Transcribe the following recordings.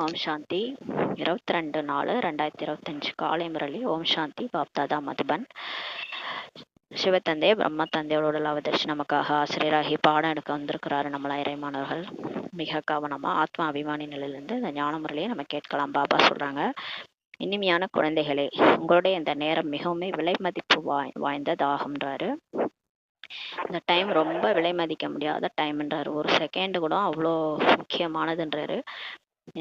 ஓம் சாந்தி 22/4/2025 காலை முரளி. ஓம் சாந்தி. பாப்தாதா மதுபன். சிவத்தந்தை பிரம்ம தந்தையோட அவதரிச்சு நமக்காக ஆசிரியராகி பாடம் எடுக்க வந்திருக்கிறாரு நம்மள இறைமானவர்கள். மிக கவனமா ஆத்மா அபிமானி நிலையிலிருந்து இந்த ஞான முறையை நம்ம கேட்கலாம். பாபா சொல்றாங்க, இனிமையான குழந்தைகளே, உங்களுடைய இந்த நேரம் மிகவும் விலை மதிப்பு வாய்ந்ததாகும்ன்றாரு. இந்த டைம் ரொம்ப விலை மதிக்க முடியாத டைம்ன்றாரு. ஒரு செகண்ட் கூட அவ்வளோ முக்கியமானதுன்றாரு.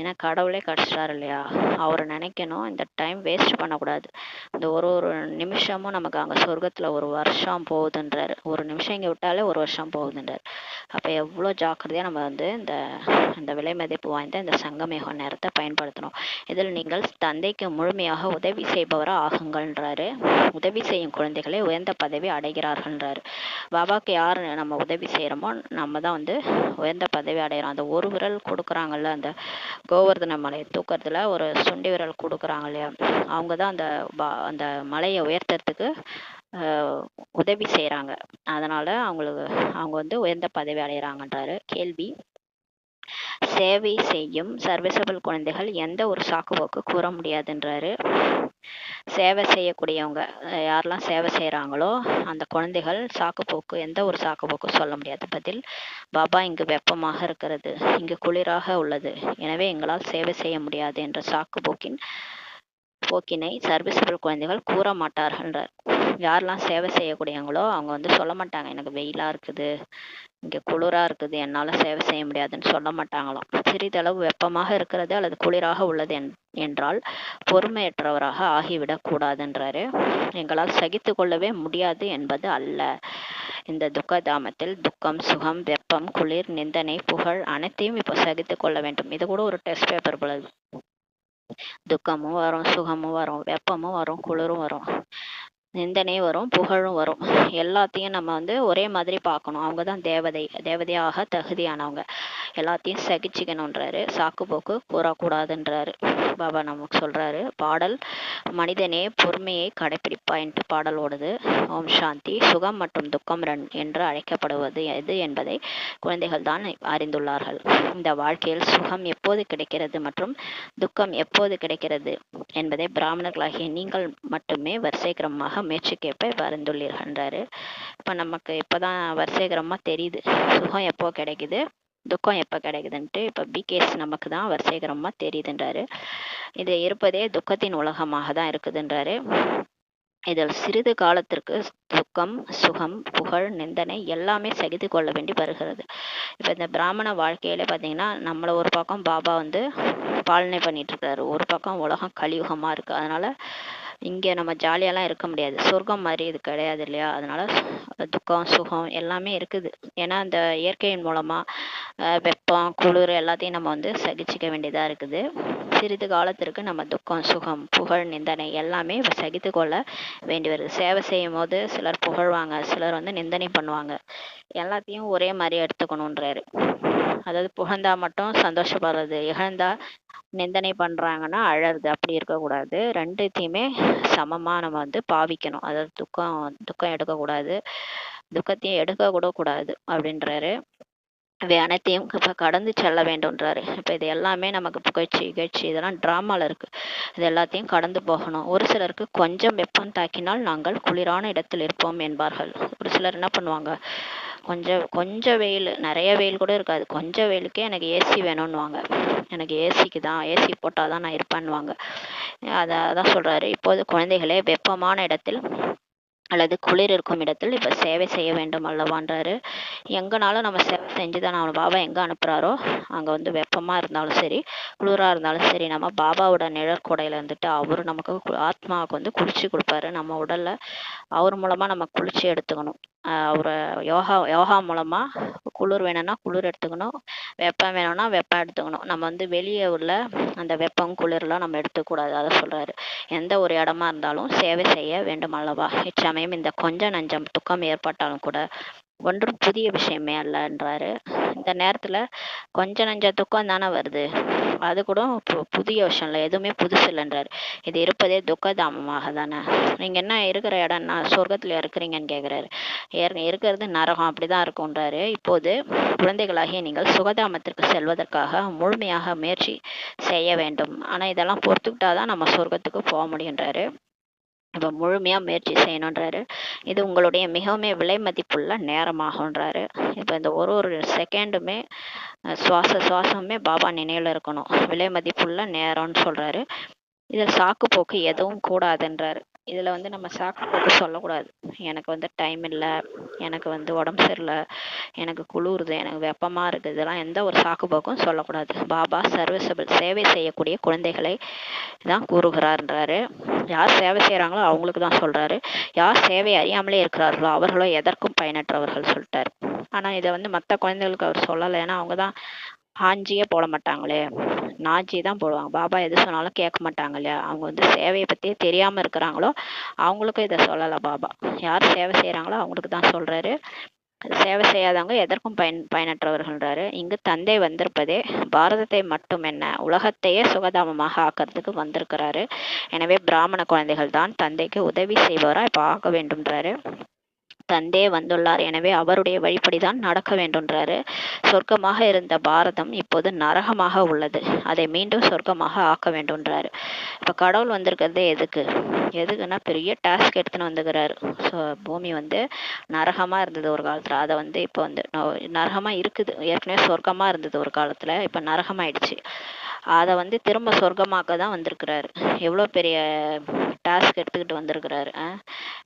ஏன்னா கடவுளே கிடச்சிட்டாரு இல்லையா, அவரை நினைக்கணும். இந்த டைம் வேஸ்ட் பண்ணக்கூடாது. இந்த ஒரு ஒரு நிமிஷமும் நமக்கு அங்கே சொர்க்கத்தில் ஒரு வருஷம் போகுதுன்றாரு. ஒரு நிமிஷம் இங்கே விட்டாலே ஒரு வருஷம் போகுதுன்றார். அப்போ எவ்வளோ ஜாக்கிரதையாக நம்ம இந்த விலை மதிப்பு வாய்ந்த இந்த சங்கமேக நேரத்தை பயன்படுத்தணும். இதில் நீங்கள் தந்தைக்கு முழுமையாக உதவி செய்பவராக ஆகுங்கள்ன்றாரு. உதவி செய்யும் குழந்தைகளே உயர்ந்த பதவி அடைகிறார்கள்ன்றாரு. பாபாவுக்கு யார் நம்ம உதவி செய்கிறோமோ நம்ம தான் உயர்ந்த பதவி அடைகிறோம். அந்த ஒரு விரல் கொடுக்குறாங்கல்ல, அந்த கோவர்தன மலையை தூக்கிறதுல ஒரு சுண்டி விரல் கொடுக்குறாங்க இல்லையா, அவங்க தான் அந்த மலையை உயர்த்துறதுக்கு உதவி செய்கிறாங்க. அதனால அவங்க உயர்ந்த பதவி அடைகிறாங்கன்றாரு. கேள்வி: சேவை செய்யும் சர்வீசபிள் குழந்தைகள் எந்த ஒரு சாக்குப்போக்கு கூற முடியாதுன்றாரு. சேவை செய்யக்கூடியவங்க யாரெல்லாம் சேவை செய்கிறாங்களோ அந்த குழந்தைகள் எந்த ஒரு சாக்குப்போக்கு சொல்ல முடியாது. பதில்: பாபா, இங்கு வெப்பமாக இருக்கிறது, இங்கு குளிராக உள்ளது, எனவே எங்களால் சேவை செய்ய முடியாது என்ற போக்கினை சர்வீசபிள் குழந்தைகள் கூற மாட்டார்கள்ன்றார். யாரெல்லாம் சேவை செய்யக்கூடியவங்களோ அவங்க சொல்ல மாட்டாங்க, எனக்கு வெயிலா இருக்குது, இங்கே குளிராக இருக்குது, என்னால் சேவை செய்ய முடியாதுன்னு சொல்ல மாட்டாங்களாம். சிறிதளவு வெப்பமாக இருக்கிறது அல்லது குளிராக உள்ளது என்றால் பொறுமையற்றவராக ஆகிவிடக் கூடாதுன்றாரு. எங்களால் சகித்து கொள்ளவே முடியாது என்பது அல்ல. இந்த துக்கதாமத்தில் துக்கம், சுகம், வெப்பம், குளிர், நிந்தனை, புகழ் அனைத்தையும் இப்போ சகித்து கொள்ள வேண்டும். இது கூட ஒரு டெஸ்ட் பேப்பர் போல. துக்கமும் வரும், சுகமும் வரும், வெப்பமும் வரும், குளிரும் வரும், நிந்தனை வரும், புகழும் வரும். எல்லாத்தையும் நம்ம ஒரே மாதிரி பார்க்கணும். அவங்க தான் தேவதையாக தகுதியானவங்க. எல்லாத்தையும் சகிச்சுக்கணுன்றாரு. சாக்குப்போக்கு கூறக்கூடாதுன்றாரு. பாபா நமக்கு சொல்றாரு. பாடல்: மனிதனே பொறுமையை கடைப்பிடிப்பாயின்ட்டு பாடல் ஓடுது. ஓம் சாந்தி. சுகம் மற்றும் துக்கம் என்று அழைக்கப்படுவது எது என்பதை குழந்தைகள் தான் அறிந்துள்ளார்கள். இந்த வாழ்க்கையில் சுகம் எப்போது கிடைக்கிறது மற்றும் துக்கம் எப்போது கிடைக்கிறது என்பதை பிராமணர்களாகிய நீங்கள் மட்டுமே வரிசைக்கிரமமாக முயற்சிக்கேற்ப அறிந்துள்ளீர்கள்ன்றாரு. இப்போ நமக்கு இப்போதான் வரிசைக்கிரமாக தெரியுது சுகம் எப்போ கிடைக்குது, துக்கம் எப்போ கிடைக்குதுன்ட்டு. இப்போ பிகேஸ் நமக்கு தான் வரிசைக்கிரமாக தெரியுதுன்றாரு. இது இருப்பதே துக்கத்தின் உலகமாக தான் இருக்குதுன்றாரு. இதில் சிறிது காலத்திற்கு துக்கம், சுகம், புகழ், நிந்தனை எல்லாமே சகித்து கொள்ள வேண்டி வருகிறது. இப்போ இந்த பிராமண வாழ்க்கையில பார்த்தீங்கன்னா, நம்மளை ஒரு பக்கம் பாபா பாலனை பண்ணிட்டு இருக்காரு, ஒரு பக்கம் உலகம் கலியுகமாக இருக்குது. அதனால இங்கே நம்ம ஜாலியாலாம் இருக்க முடியாது. சொர்க்கம் மாதிரி இது கிடையாது இல்லையா. அதனால துக்கம், சுகம் எல்லாமே இருக்குது. ஏன்னா இந்த இயற்கையின் மூலமாக வெப்பம், குளிர் எல்லாத்தையும் நம்ம சகிச்சிக்க வேண்டியதாக இருக்குது. சிறிது காலத்திற்கு நம்ம துக்கம், சுகம், புகழ், நிந்தனை எல்லாமே சகித்து கொள்ள வேண்டி வருது. சேவை செய்யும் போது சிலர் புகழ்வாங்க, சிலர் நிந்தனை பண்ணுவாங்க. எல்லாத்தையும் ஒரே மாதிரி எடுத்துக்கணுன்றாரு. அதாவது புகழ்ந்தா மட்டும் சந்தோஷப்படுறது, இகழ்ந்தா நிந்தனை பண்றாங்கன்னா அழறது, அப்படி இருக்கக்கூடாது. ரெண்டுத்தையுமே சமமா நம்ம பாவிக்கணும். அதாவது துக்கம் எடுக்கக்கூடாது, துக்கத்தையும் எடுக்க கூட கூடாது அப்படின்றாரு. இவை அனைத்தையும் இப்போ கடந்து செல்ல வேண்டும்ன்றாரு. இப்போ இது எல்லாமே நமக்கு புகழ்ச்சி, இகழ்ச்சி இதெல்லாம் ட்ராமாவில் இருக்குது. இது எல்லாத்தையும் கடந்து போகணும். ஒரு சிலருக்கு கொஞ்சம் வெப்பம் தாக்கினால் நாங்கள் குளிரான இடத்தில் இருப்போம் என்பார்கள். ஒரு சிலர் என்ன பண்ணுவாங்க, கொஞ்சம் வெயில், நிறைய வெயில் கூட இருக்காது, கொஞ்சம் வெயிலுக்கே எனக்கு ஏசி வேணும்னுவாங்க. எனக்கு ஏசி போட்டால் தான் நான் இருப்பேன்னுவாங்க. அதான் சொல்கிறாரு. இப்போது குழந்தைகளே, வெப்பமான இடத்தில் அல்லது குளிர் இருக்கும் இடத்தில் இப்போ சேவை செய்ய வேண்டும் அல்லவான்றாரு. எங்கனாலும் நம்ம சேவை செஞ்சு தான் நம்ம பாபா எங்கே அனுப்புகிறாரோ அங்கே வெப்பமாக இருந்தாலும் சரி, குளிராக இருந்தாலும் சரி, நம்ம பாபாவோட நிழற்கொடையில் அவர் நமக்கு ஆத்மாவுக்கு குளிச்சு கொடுப்பாரு. நம்ம உடலில் அவர் மூலமாக நம்ம குளிச்சு எடுத்துக்கணும். அவரை யோகா மூலமாக குளிர் வேணும்னா குளிர் எடுத்துக்கணும், வெப்பம் வேணும்னா வெப்பம் எடுத்துக்கணும். நம்ம வெளியே உள்ள அந்த வெப்பம், குளிர்லாம் நம்ம எடுத்துக்கூடாது. அதை சொல்கிறாரு. எந்த ஒரு இடமா இருந்தாலும் சேவை செய்ய வேண்டும் அல்லவா. இச்சமயம் இந்த கொஞ்சம் நஞ்சம் துக்கம் ஏற்பட்டாலும் கூட ஒன்றும் புதிய விஷயமே அல்லன்றாரு. இந்த நேரத்தில் கொஞ்சம் நஞ்ச துக்கம் தானே வருது, அது கூட புதிய விஷயம் இல்லை, எதுவுமே புதுசு இல்லைன்றாரு. இது இருப்பதே துக்கதாமமாக தானே. நீங்கள் என்ன இருக்கிற இடம்னா சொர்க்கத்தில் இருக்கிறீங்கன்னு கேட்குறாரு. இருக்கிறது நரகம், அப்படிதான் இருக்கும்ன்றாரு. இப்போது குழந்தைகளாகிய நீங்கள் சுகதாமத்திற்கு செல்வதற்காக முழுமையாக முயற்சி செய்ய வேண்டும். ஆனா இதெல்லாம் பொறுத்துக்கிட்டாதான் நம்ம சொர்க்கத்துக்கு போக முடியுன்றாரு. இப்போ முழுமையா முயற்சி செய்யணுன்றாரு. இது உங்களுடைய மிகவும் விலை மதிப்புள்ள நேரமாகுன்றாரு. இப்போ இந்த ஒரு செகண்டுமே சுவாசமே பாபா நினைவுல இருக்கணும். விலை மதிப்புள்ள நேரம்னு சொல்றாரு. இதில் சாக்கு போக்கு எதுவும் கூடாதுன்றாரு. இதுல வந்து நம்ம சாக்கு போக்கு சொல்லக்கூடாது. எனக்கு வந்து டைம் இல்லை, எனக்கு வந்து உடம்பு சரியில்லை, எனக்கு குளிருது, எனக்கு வெப்பமா இருக்குது, இதெல்லாம் எந்த ஒரு சாக்கு போக்கும் சொல்லக்கூடாது. பாபா சர்வீசபிள், சேவை செய்யக்கூடிய குழந்தைகளை தான் கூறுகிறார்ன்றாரு. யார் சேவை செய்யறாங்களோ அவங்களுக்கு தான் சொல்றாரு. யார் சேவை அறியாமலே இருக்கிறார்களோ அவர்களோ எதற்கும் பயனற்றவர்கள் சொல்லிட்டாரு. ஆனா இதை வந்து மற்ற குழந்தைகளுக்கு அவர் சொல்லலை. ஏன்னா அவங்க தான் ஆஞ்சியே போட மாட்டாங்களே, நாஞ்சி தான் போடுவாங்க. பாபா எது சொன்னாலும் கேட்க மாட்டாங்க இல்லையா. அவங்க வந்து சேவையை பற்றியே தெரியாம இருக்கிறாங்களோ அவங்களுக்கும் இதை சொல்லலை பாபா. யார் சேவை செய்யறாங்களோ அவங்களுக்கு தான் சொல்றாரு. சேவை செய்யாதவங்க எதற்கும் பயனற்றவர்கள்ன்றாரு. இங்கு தந்தை வந்திருப்பதே பாரதத்தை மட்டும் என்ன உலகத்தையே சுகதாமமாக ஆக்கிறதுக்கு வந்திருக்கிறாரு. எனவே பிராமண குழந்தைகள் தான் தந்தைக்கு உதவி செய்பவரா இப்ப ஆக வேண்டும்ன்றாரு. தந்தே வந்துள்ளார், எனவே அவருடைய வழிப்படிதான் நடக்க வேண்டும்ன்றாரு. சொர்க்கமாக இருந்த பாரதம் இப்போது நரகமாக உள்ளது, அதை மீண்டும் சொர்க்கமாக ஆக்க வேண்டும்ன்றாரு. இப்ப கடவுள் வந்திருக்கிறது எதுக்குன்னா பெரிய டாஸ்க் எடுத்துன்னு வந்துக்கிறாரு. பூமி வந்து நரகமா இருந்தது ஒரு காலத்துல, அதை வந்து இப்போ வந்து நரகமா இருக்குது. ஏற்கனவே சொர்க்கமா இருந்தது ஒரு காலத்துல, இப்ப நரகமாயிடுச்சு. அதை வந்து திரும்ப சொர்க்கமாக்க தான் வந்திருக்கிறாரு. எவ்வளோ பெரிய டாஸ்க் எடுத்துக்கிட்டு வந்திருக்கிறாரு.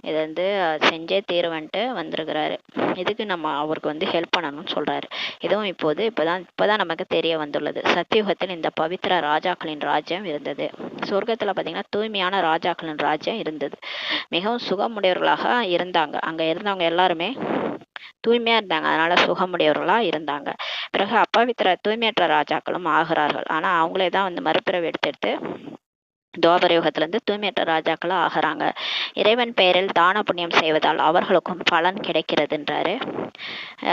இதை வந்து செஞ்சே தீருவன்ட்டு வந்திருக்கிறாரு. இதுக்கு நம்ம அவருக்கு வந்து ஹெல்ப் பண்ணணும்னு சொல்றாரு. இதுவும் இப்போதான் நமக்கு தெரிய வந்துள்ளது. சத்தியுகத்தில் இந்த பவித்திர ராஜாக்களின் ராஜ்யம் இருந்தது. சொர்க்கத்துல பாத்தீங்கன்னா தூய்மையான ராஜாக்களின் ராஜ்யம் இருந்தது. மிகவும் சுகமுடையவர்களாக இருந்தாங்க. அங்க இருந்தவங்க எல்லாருமே தூய்மையா இருந்தாங்க, அதனால சுகமுடையவர்களா இருந்தாங்க. பிறகு அப்பவித்திர தூய்மையற்ற ராஜாக்களும் ஆகிறார்கள். ஆனா அவங்களே தான் வந்து மறுபிறவி எடுத்து துவாபர யுகத்திலிருந்து தூய்மையற்ற ராஜாக்களா ஆகிறாங்க. இறைவன் பெயரில் தான புண்ணியம் செய்வதால் அவர்களுக்கும் பலன் கிடைக்கிறதுன்றாரு.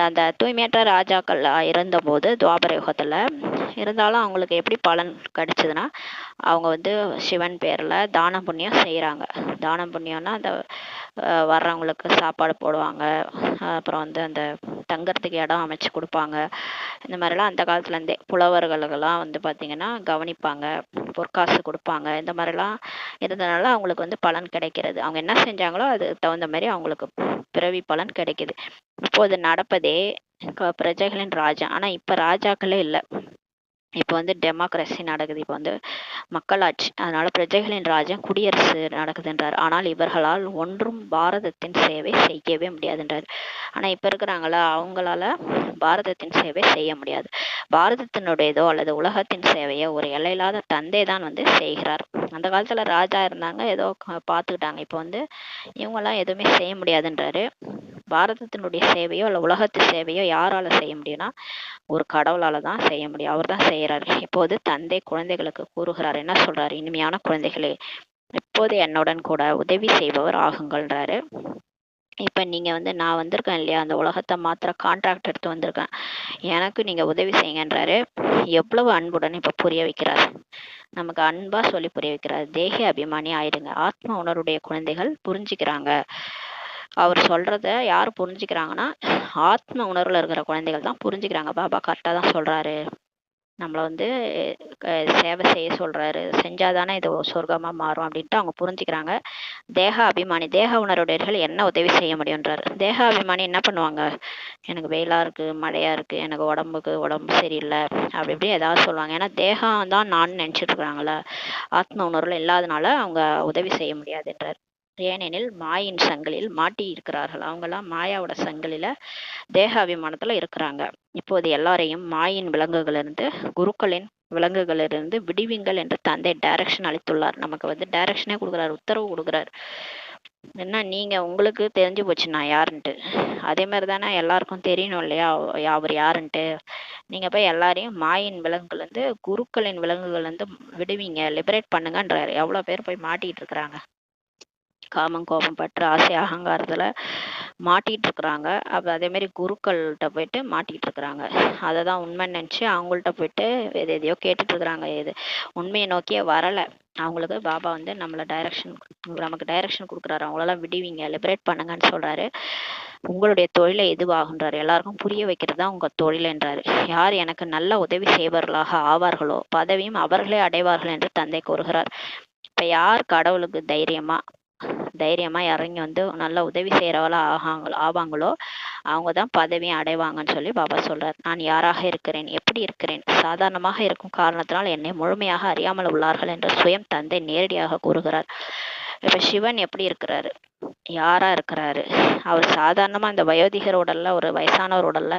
அந்த தூய்மையற்ற ராஜாக்கள் இருந்தபோது துவாபர யுகத்துல இருந்தாலும் அவங்களுக்கு எப்படி பலன் கிடைச்சதுன்னா, அவங்க வந்து சிவன் பேர்ல தான புண்ணியம் செய்யறாங்க. தான புண்ணியம்னா அந்த வர்றவங்களுக்கு சாப்பாடு போடுவாங்க, அப்புறம் வந்து அந்த தங்கறதுக்கு இடம் அமைச்சு கொடுப்பாங்க. இந்த மாதிரிலாம் அந்த காலத்துல இருந்தே புலவர்களுக்கெல்லாம் வந்து பாத்தீங்கன்னா கவனிப்பாங்க, பொற்காசு கொடுப்பாங்க. இந்த மாதிரிலாம் இருந்ததுனால அவங்களுக்கு வந்து பலன் கிடைக்கிறது. அவங்க என்ன செஞ்சாங்களோ அதுக்கு தகுந்த மாதிரி அவங்களுக்கு பிறவி பலன் கிடைக்குது. இப்போது நடப்பதே பிரஜைகளின் ராஜா. ஆனா இப்ப ராஜாக்களே இல்லை, இப்போ வந்து டெமோக்ரஸி நடக்குது, இப்போ வந்து மக்களாட்சி. அதனால பிரஜைகளின் ராஜ்யம் குடியரசு நடக்குதுன்றார். ஆனால் இவர்களால் ஒன்றும் பாரதத்தின் சேவை செய்யவே முடியாதுன்றார். ஆனா இப்ப இருக்கிறாங்களா அவங்களால பாரதத்தின் சேவை செய்ய முடியாது. பாரதத்தினுடையதோ அல்லது உலகத்தின் சேவையோ ஒரு எல்லையில்லாத தந்தை தான் வந்து செய்கிறார். அந்த காலத்துல ராஜா இருந்தாங்க, ஏதோ பார்த்துக்கிட்டாங்க. இப்போ வந்து இவங்கெல்லாம் எதுவுமே செய்ய முடியாதுன்றாரு. பாரதத்தினுடைய சேவையோ அல்ல உலகத்து சேவையோ யாரால செய்ய முடியும்னா ஒரு கடவுளால தான் செய்ய முடியும். அவர் தான் செய்யறாரு. இப்போது தந்தை குழந்தைகளுக்கு கூறுகிறார். என்ன சொல்றாரு? இனிமையான குழந்தைகளே, இப்போது என்னுடன் கூட உதவி செய்பவர் ஆகுங்கள்ன்றாரு. இப்ப நீங்க வந்து நான் வந்திருக்கேன் இல்லையா, அந்த உலகத்தை மாத்திர கான்ட்ராக்ட் எடுத்து வந்திருக்கேன், எனக்கு நீங்க உதவி செய்யுங்கன்றாரு. எவ்வளவு அன்புடன் இப்ப புரிய வைக்கிறார், நமக்கு அன்பா சொல்லி புரிய வைக்கிறார். தேக அபிமானி ஆயிடுங்க. ஆத்ம உணர்வுடைய குழந்தைகள் புரிஞ்சுக்கிறாங்க. அவர் சொல்றத யார் புரிஞ்சுக்கிறாங்கன்னா ஆத்ம உணர்வுல இருக்கிற குழந்தைகள் தான் புரிஞ்சுக்கிறாங்க. பாபா கரெக்டா தான் சொல்றாரு, நம்மளை வந்து சேவை செய்ய சொல்றாரு, செஞ்சாதானே இது சொர்க்கமா மாறும் அப்படின்ட்டு அவங்க புரிஞ்சுக்கிறாங்க. தேக அபிமானி, தேக உணர்வுடையவர்கள் என்ன உதவி செய்ய முடியுன்றாரு. தேக அபிமானி என்ன பண்ணுவாங்க? எனக்கு வெயிலா இருக்கு, மழையா இருக்கு, எனக்கு உடம்பு சரியில்லை அப்படி இப்படி ஏதாவது சொல்லுவாங்க. ஏன்னா தேகம் தான் நான் நினைச்சிட்டு இருக்கிறாங்களா, ஆத்ம உணர்வுல இல்லாதனால அவங்க உதவி செய்ய முடியாதுன்றார். ஏனெனில் மாயின் சங்கிலில் மாட்டி இருக்கிறார்கள். அவங்கெல்லாம் மாயாவோட சங்கிலில தேக அபிமானத்துல இருக்கிறாங்க. இப்போது எல்லாரையும் மாயின் விலங்குகளிலிருந்து, குருக்களின் விலங்குகளிலிருந்து விடுவிங்கள் என்று தந்தை டைரக்ஷன் அளித்துள்ளார். நமக்கு வந்து டைரக்ஷனே கொடுக்குறாரு, உத்தரவு கொடுக்குறாரு. என்ன, நீங்க உங்களுக்கு தெரிஞ்சு போச்சு நான் யாருன்ட்டு, அதே மாதிரி தானே எல்லாருக்கும் தெரியணும் இல்லையா அவர் யாருன்ட்டு. நீங்க போய் எல்லாரையும் மாயின் விலங்குகள் இருந்து குருக்களின் விலங்குகள் இருந்து விடுவீங்க, லிபரேட் பண்ணுங்கன்றாரு. எவ்வளவு பேர் போய் மாட்டிக்கிட்டு இருக்கிறாங்க. காமம் கோபம் பற்று ஆசை அகங்காரத்துல மாட்டிட்டு இருக்கிறாங்க. அதே மாதிரி குருக்கள்கிட்ட போயிட்டு மாட்டிட்டு இருக்கிறாங்க. அதை தான் உண்மைன்னு நினைச்சு அவங்கள்ட்ட போயிட்டு எதையோ கேட்டுட்டு இருக்கிறாங்க. இது உண்மையை நோக்கியே வரல. அவங்களுக்கு பாபா வந்து நமக்கு டைரக்ஷன் கொடுக்குறாரு. அவங்களெல்லாம் விடுவீங்க, லிபரேட் பண்ணுங்கன்னு சொல்றாரு. உங்களுடைய தொழிலை எதுவாகுன்றாரு. எல்லாருக்கும் புரிய வைக்கிறது தான் உங்க தொழில் என்றாரு. யார் எனக்கு நல்ல உதவி செய்பவர்களாக ஆவார்களோ பதவியும் அவர்களே அடைவார்கள் என்று தந்தை கூறுகிறார். இப்ப யார் கடவுளுக்கு தைரியமா இறங்கி வந்து நல்ல உதவி செய்யறவளா ஆவாங்களோ அவங்க தான் பதவியை அடைவாங்கன்னு சொல்லி பாபா சொல்றார். நான் யாராக இருக்கிறேன், எப்படி இருக்கிறேன், சாதாரணமாக இருக்கும் காரணத்தினால் என்னை முழுமையாக அறியாமல் உள்ளார்கள் என்று சுயம் தந்தை நேரடியாக கூறுகிறார். இப்ப சிவன் எப்படி இருக்கிறாரு, யாரா இருக்கிறாரு? அவர் சாதாரணமா இந்த வயோதிகர் உடல்ல, ஒரு வயசானவர் உடல்ல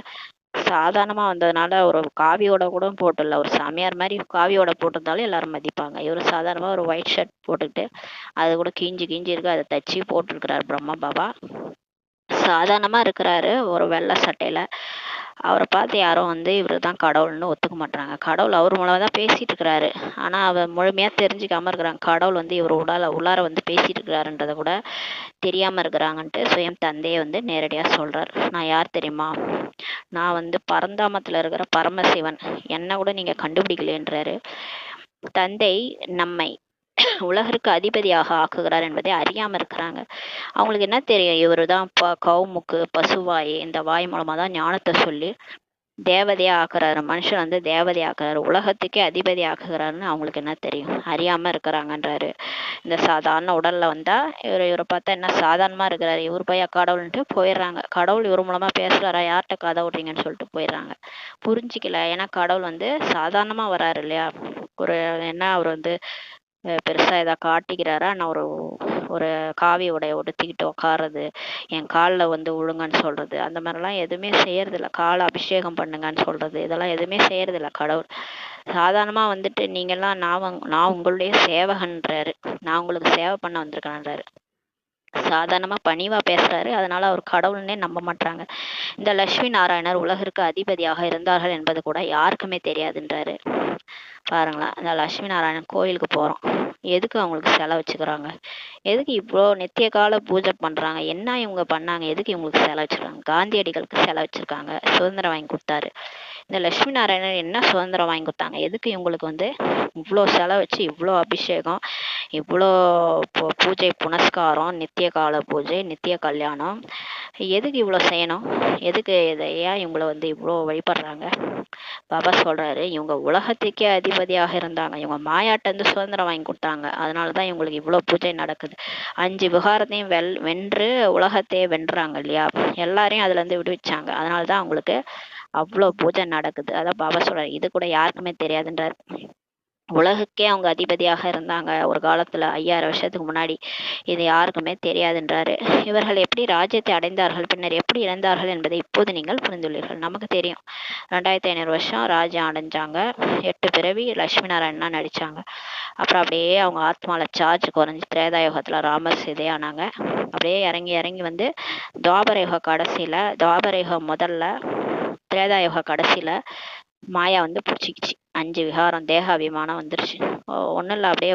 சாதாரணமா வந்ததுனால ஒரு காவியோட கூட போட்டுல, ஒரு சாமியார் மாதிரி காவியோட போட்டிருந்தாலும் எல்லாரும் மதிப்பாங்க. இவர் சாதாரணமா ஒரு ஒயிட் ஷர்ட் போட்டுக்கிட்டு அது கூட கிஞ்சி இருக்கு, அதை தச்சு போட்டிருக்கிறார் பிரம்மா பாபா. சாதாரணமா இருக்கிறாரு ஒரு வெள்ளை சட்டையில. அவரை பார்த்து யாரும் வந்து இவரு தான் கடவுள்னு ஒத்துக்க மாட்டாங்க. கடவுள் அவர் மூலமா தான் பேசிட்டு இருக்கிறாரு. ஆனா அவர் முழுமையா தெரிஞ்சுக்காம இருக்கிறாங்க. கடவுள் வந்து இவர் உள்ளார வந்து பேசிட்டு இருக்கிறாருன்றத கூட தெரியாம இருக்கிறாங்கன்ட்டு சுயம் தந்தையை வந்து நேரடியா சொல்றார். நான் யார் தெரியுமா? நான் வந்து பரந்தாமத்துல இருக்கிற பரமசிவன். என்ன கூட நீங்க கண்டுபிடிக்கலன்றாரு. தந்தை நம்மை உலகிற்கு அதிபதியாக ஆக்குகிறார் என்பதை அறியாம இருக்கிறாங்க. அவங்களுக்கு என்ன தெரியும்? இவரு தான் கவுமுக்கு பசுவாய், இந்த வாய் மூலமா தான் ஞானத்தை சொல்லி தேவதையா ஆக்குறாரு. மனுஷன் வந்து தேவதையா ஆக்குறாரு, உலகத்துக்கே அதிபதி ஆக்குகிறாருன்னு அவங்களுக்கு என்ன தெரியும்? அறியாம இருக்கிறாங்கன்றாரு. இந்த சாதாரண உடல்ல வந்தா இவரை பார்த்தா என்ன சாதாரணமா இருக்கிறாரு, இவர் போய் கடவுள்ன்ட்டு போயிடுறாங்க. கடவுள் இவர் மூலமா பேசுறாரா, யார்கிட்ட கதை விட்றீங்கன்னு சொல்லிட்டு போயிடுறாங்க. புரிஞ்சிக்கல. ஏன்னா கடவுள் வந்து சாதாரணமா வராரு இல்லையா? ஒரு என்ன அவர் வந்து பெருசா ஏதாவது காட்டிக்கிறாரா? நான் ஒரு காவி உடைய உடுத்திக்கிட்டு உட்காறது, என் காலில் வந்து விழுங்கன்னு சொல்றது, அந்த மாதிரிலாம் எதுவுமே செய்யறது இல்லை. காலை அபிஷேகம் பண்ணுங்கன்னு சொல்றது, இதெல்லாம் எதுவுமே செய்யறது இல்லை கடவுள். சாதாரணமா வந்துட்டு நீங்கெல்லாம் நான் உங்களுடைய சேவகன்றாரு, நான் உங்களுக்கு சேவை பண்ண வந்திருக்கேன்றாரு. சாதாரணமா பணிவா பேசுறாரு. அதனால அவர் கடவுள்னே நம்ப மாட்டாங்க. இந்த லட்சுமி நாராயணர் உலகிற்கு அதிபதியாக இருந்தார்கள் என்பது கூட யாருக்குமே தெரியாதுன்றாரு. பாருங்களேன், இந்த லட்சுமி நாராயணன் கோயிலுக்கு போறோம், எதுக்கு அவங்களுக்கு செலை வச்சுக்கிறாங்க? எதுக்கு இவ்வளோ நித்திய கால பூஜை பண்றாங்க? என்ன இவங்க பண்ணாங்க? எதுக்கு இவங்களுக்கு செலை வச்சிருக்காங்க? காந்தியடிகளுக்கு செலை வச்சிருக்காங்க, சுதந்திரம் வாங்கி கொடுத்தாரு. இந்த லட்சுமி நாராயணன் என்ன சுதந்திரம் வாங்கி கொடுத்தாங்க? எதுக்கு இவங்களுக்கு வந்து இவ்வளோ செலை வச்சு, இவ்வளோ அபிஷேகம், இவ்வளோ பூஜை புனஸ்காரம், நித்திய கால பூஜை, நித்திய கல்யாணம், எதுக்கு இவ்வளோ செய்யணும்? எதுக்கு ஏன் இவங்களை வந்து இவ்வளோ வழிபடுறாங்க? பாபா சொல்றாரு, இவங்க உலகத்துக்கே அதிபதியாக இருந்தாங்க, இவங்க மாயாட்ட இருந்து சுதந்திரம் வாங்கி கொடுத்தாங்க, அதனாலதான் இவங்களுக்கு இவ்வளவு பூஜை நடக்குது. 5 விகாரத்தையும் வென்று உலகத்தையே வென்றாங்க இல்லையா? எல்லாரையும் அதுல இருந்து விடுவிச்சாங்க. அதனாலதான் அவங்களுக்கு அவ்வளவு பூஜை நடக்குது. அதான் பாபா சொல்றாரு, இது கூட யாருக்குமே தெரியாதுன்றார். உலகுக்கே அவங்க அதிபதியாக இருந்தாங்க ஒரு காலத்துல, 5000 வருஷத்துக்கு முன்னாடி. இது யாருக்குமே தெரியாதுன்றாரு. இவர்கள் எப்படி ராஜ்யத்தை அடைந்தார்கள், பின்னர் எப்படி இழந்தார்கள் என்பதை இப்போது நீங்கள் புரிந்துள்ளீர்கள். நமக்கு தெரியும், 2500 வருஷம் ராஜ்யம் அடைஞ்சாங்க. 8 பிறவி லட்சுமி நாராயணனா நடிச்சாங்க. அப்புறம் அப்படியே அவங்க ஆத்மால சார்ஜ் குறைஞ்சி திரேதாயுகத்துல ராமர் சிதை ஆனாங்க. அப்படியே இறங்கி இறங்கி வந்து துவாபரயுக கடைசியில, துவாபரயுகம் முதல்ல, திரேதாயுக கடைசியில மாயா வந்து பிடிச்சிக்கிச்சு. 5 விகாரம், தேக அபிமானம் வந்துருச்சு. ஒன்றும் இல்லை, அப்படியே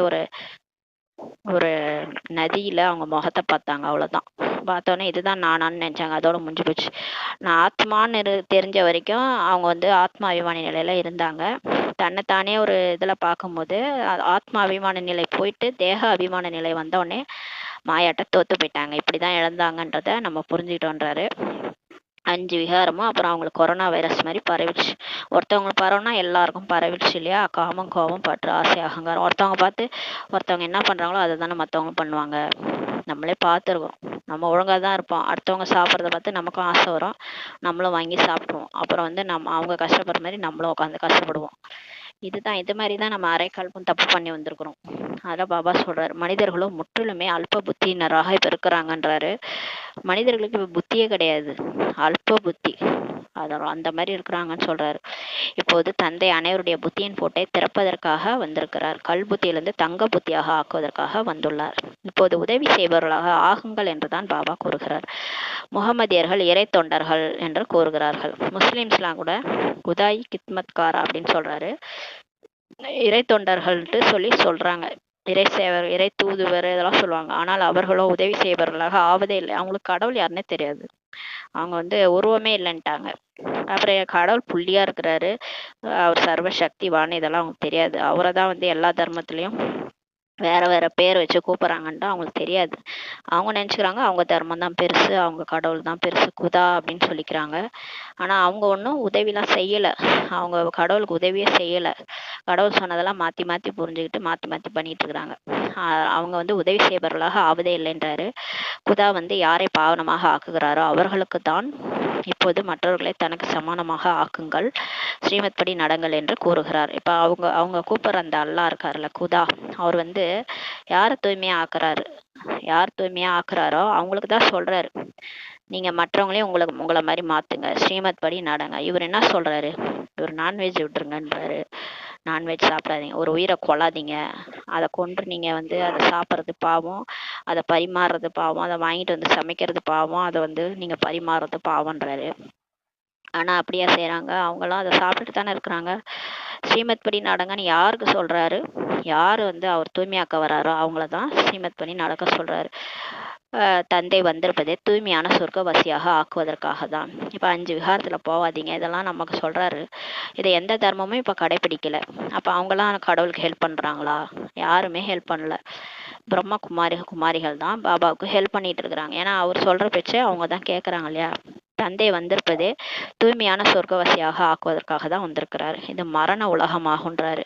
ஒரு நதியில அவங்க முகத்தை பார்த்தாங்க, அவ்வளவுதான். பார்த்தோன்னே இதுதான் நானான்னு நினைச்சாங்க. அதோட முடிஞ்சு போச்சு. நான் ஆத்மான்னு தெரிஞ்ச வரைக்கும் அவங்க வந்து ஆத்மா அபிமான நிலையில இருந்தாங்க. தன்னைத்தானே ஒரு இதுல பார்க்கும்போது ஆத்மா அபிமான நிலை போயிட்டு தேக அபிமான நிலை வந்தோடனே மாயாட்ட தோத்து போயிட்டாங்க. இப்படிதான் இழந்தாங்கன்றத நம்ம புரிஞ்சுக்கிட்டோன்றாரு. 5 விகாரமும் அப்புறம் அவங்களுக்கு கொரோனா வைரஸ் மாதிரி பரவிடுச்சு. ஒருத்தவங்களுக்கு பரவுனா எல்லாருக்கும் பரவிடுச்சு இல்லையா? காமம் கோபம் பற்று ஆசை அகங்காரம். ஒருத்தவங்க என்ன பண்றாங்களோ அதை தானே மற்றவங்க பண்ணுவாங்க. நம்மளே பார்த்துருக்கோம். நம்ம ஒழுங்கா தான் இருப்போம், அடுத்தவங்க சாப்பிட்றத பார்த்து நமக்கும் ஆசை வரும், நம்மளும் வாங்கி சாப்பிடுவோம். அப்புறம் வந்து அவங்க கஷ்டப்படுற மாதிரி நம்மளும் உட்காந்து கஷ்டப்படுவோம். இது மாதிரி தான் நம்ம அரைக்கல்பம் தப்பு பண்ணி வந்திருக்கிறோம். அதான் பாபா சொல்றாரு, மனிதர்களும் முற்றிலுமே அல்ப புத்தியினராக இப்ப இருக்கிறாங்கன்றாரு. மனிதர்களுக்கு இப்ப புத்தியே கிடையாது, அல்ப புத்தி. அந்த மாதிரி இருக்கிறாங்கன்னு சொல்றாரு. இப்போது தந்தை அனைவருடைய புத்தியின் போட்டை திறப்பதற்காக வந்திருக்கிறார். கல் புத்தியிலிருந்து தங்க புத்தியாக ஆக்குவதற்காக வந்துள்ளார். இப்போது உதவி செய்பவர்களாக ஆகுங்கள் என்றுதான் பாபா கூறுகிறார். முகமதியர்கள் இறை தொண்டர்கள் என்று கூறுகிறார்கள். முஸ்லிம்ஸ்லாம் கூட குதாயி கித்மத்காரா அப்படின்னு சொல்றாரு. இறை தொண்டர்கள்ட்டு சொல்றாங்க. இறை தூதுவர் இதெல்லாம் சொல்லுவாங்க. ஆனால் அவர்களோ உதவி செய்பவர்களாக ஆவதே இல்லை. அவங்களுக்கு கடவுள் யாருன்னே தெரியாது. அவங்க வந்து உருவமே இல்லைன்ட்டாங்க. அப்புறம் கடவுள் புள்ளியா இருக்கிறாரு, அவர் சர்வ சக்திவான், இதெல்லாம் அவங்களுக்கு தெரியாது. அவரை தான் வந்து எல்லா தர்மத்திலையும் வேற வேற பேர் வச்சு கூப்பிட்றாங்கன்ட்டு அவங்களுக்கு தெரியாது. அவங்க நினச்சிக்கிறாங்க அவங்க தர்மம் தான் பெருசு, அவங்க கடவுள் தான் பெருசு, குதா அப்படின்னு சொல்லிக்கிறாங்க. ஆனால் அவங்க ஒன்றும் உதவிலாம் செய்யலை. அவங்க கடவுளுக்கு உதவியே செய்யலை. கடவுள் சொன்னதெல்லாம் மாற்றி மாற்றி புரிஞ்சுக்கிட்டு மாற்றி மாற்றி பண்ணிட்டு இருக்கிறாங்க. அவங்க வந்து உதவி செய்பவர்களாக ஆவதே இல்லைன்றாரு. குதா வந்து யாரை பாவனமாக ஆக்குகிறாரோ அவர்களுக்கு தான் இப்போது மற்றவர்களை தனக்கு சமானமாக ஆக்குங்கள், ஸ்ரீமத் படி நடங்கள் என்று கூறுகிறார். இப்போ அவங்க அவங்க கூப்பிட்ற அந்த அல்லா இருக்காருல்ல குதா, அவர் வந்து யாரை தூய்மையா ஆக்குறாரு, யார் தூய்மையா ஆக்குறாரோ அவங்களுக்கு தான் சொல்றாரு, நீங்க மற்றவங்களையும் உங்களை மாதிரி மாத்துங்க, ஸ்ரீமத் படி நடங்க. இவர் என்ன சொல்றாரு, இவர் நான்வெஜ் விட்டுருங்கன்றாரு. நான்வெஜ் சாப்பிடாதீங்க, ஒரு உயிரை கொல்லாதீங்க, அதை கொன்று நீங்க வந்து அதை சாப்பிட்றது பாவம், அதை பரிமாறுறது பாவம், அதை வாங்கிட்டு வந்து சமைக்கிறது பாவம், அதை வந்து நீங்க பரிமாறுறது பாவம்ன்றாரு. ஆனா அப்படியா செய்யறாங்க? அவங்களாம் அதை சாப்பிட்டுட்டு தானே இருக்கிறாங்க. ஸ்ரீமத் படி நடங்கன்னு யாருக்கு சொல்றாரு? யாரு வந்து அவர் தூய்மையாக்க வராரோ அவங்கள தான் ஸ்ரீமத் படி நடக்க சொல்றாரு. தந்தை வந்திருப்பதே தூய்மையான சொர்க்கவாசியாக ஆக்குவதற்காக தான். இப்போ 5 விகாரத்துல போகாதீங்க இதெல்லாம் நமக்கு சொல்றாரு. இதை எந்த தர்மமும் இப்போ கடைபிடிக்கல. அப்போ அவங்களாம் கடவுளுக்கு ஹெல்ப் பண்றாங்களா? யாருமே ஹெல்ப் பண்ணல. பிரம்ம குமாரிகள் தான் பாபாவுக்கு ஹெல்ப் பண்ணிட்டு இருக்கிறாங்க. ஏன்னா அவர் சொல்ற பேச்சை அவங்க தான் கேட்குறாங்க இல்லையா. தந்தை வந்திருப்பதே தூய்மையான சொர்க்கவாசியாக ஆக்குவதற்காக தான் வந்திருக்கிறார். இது மரண உலகமாகுன்றாரு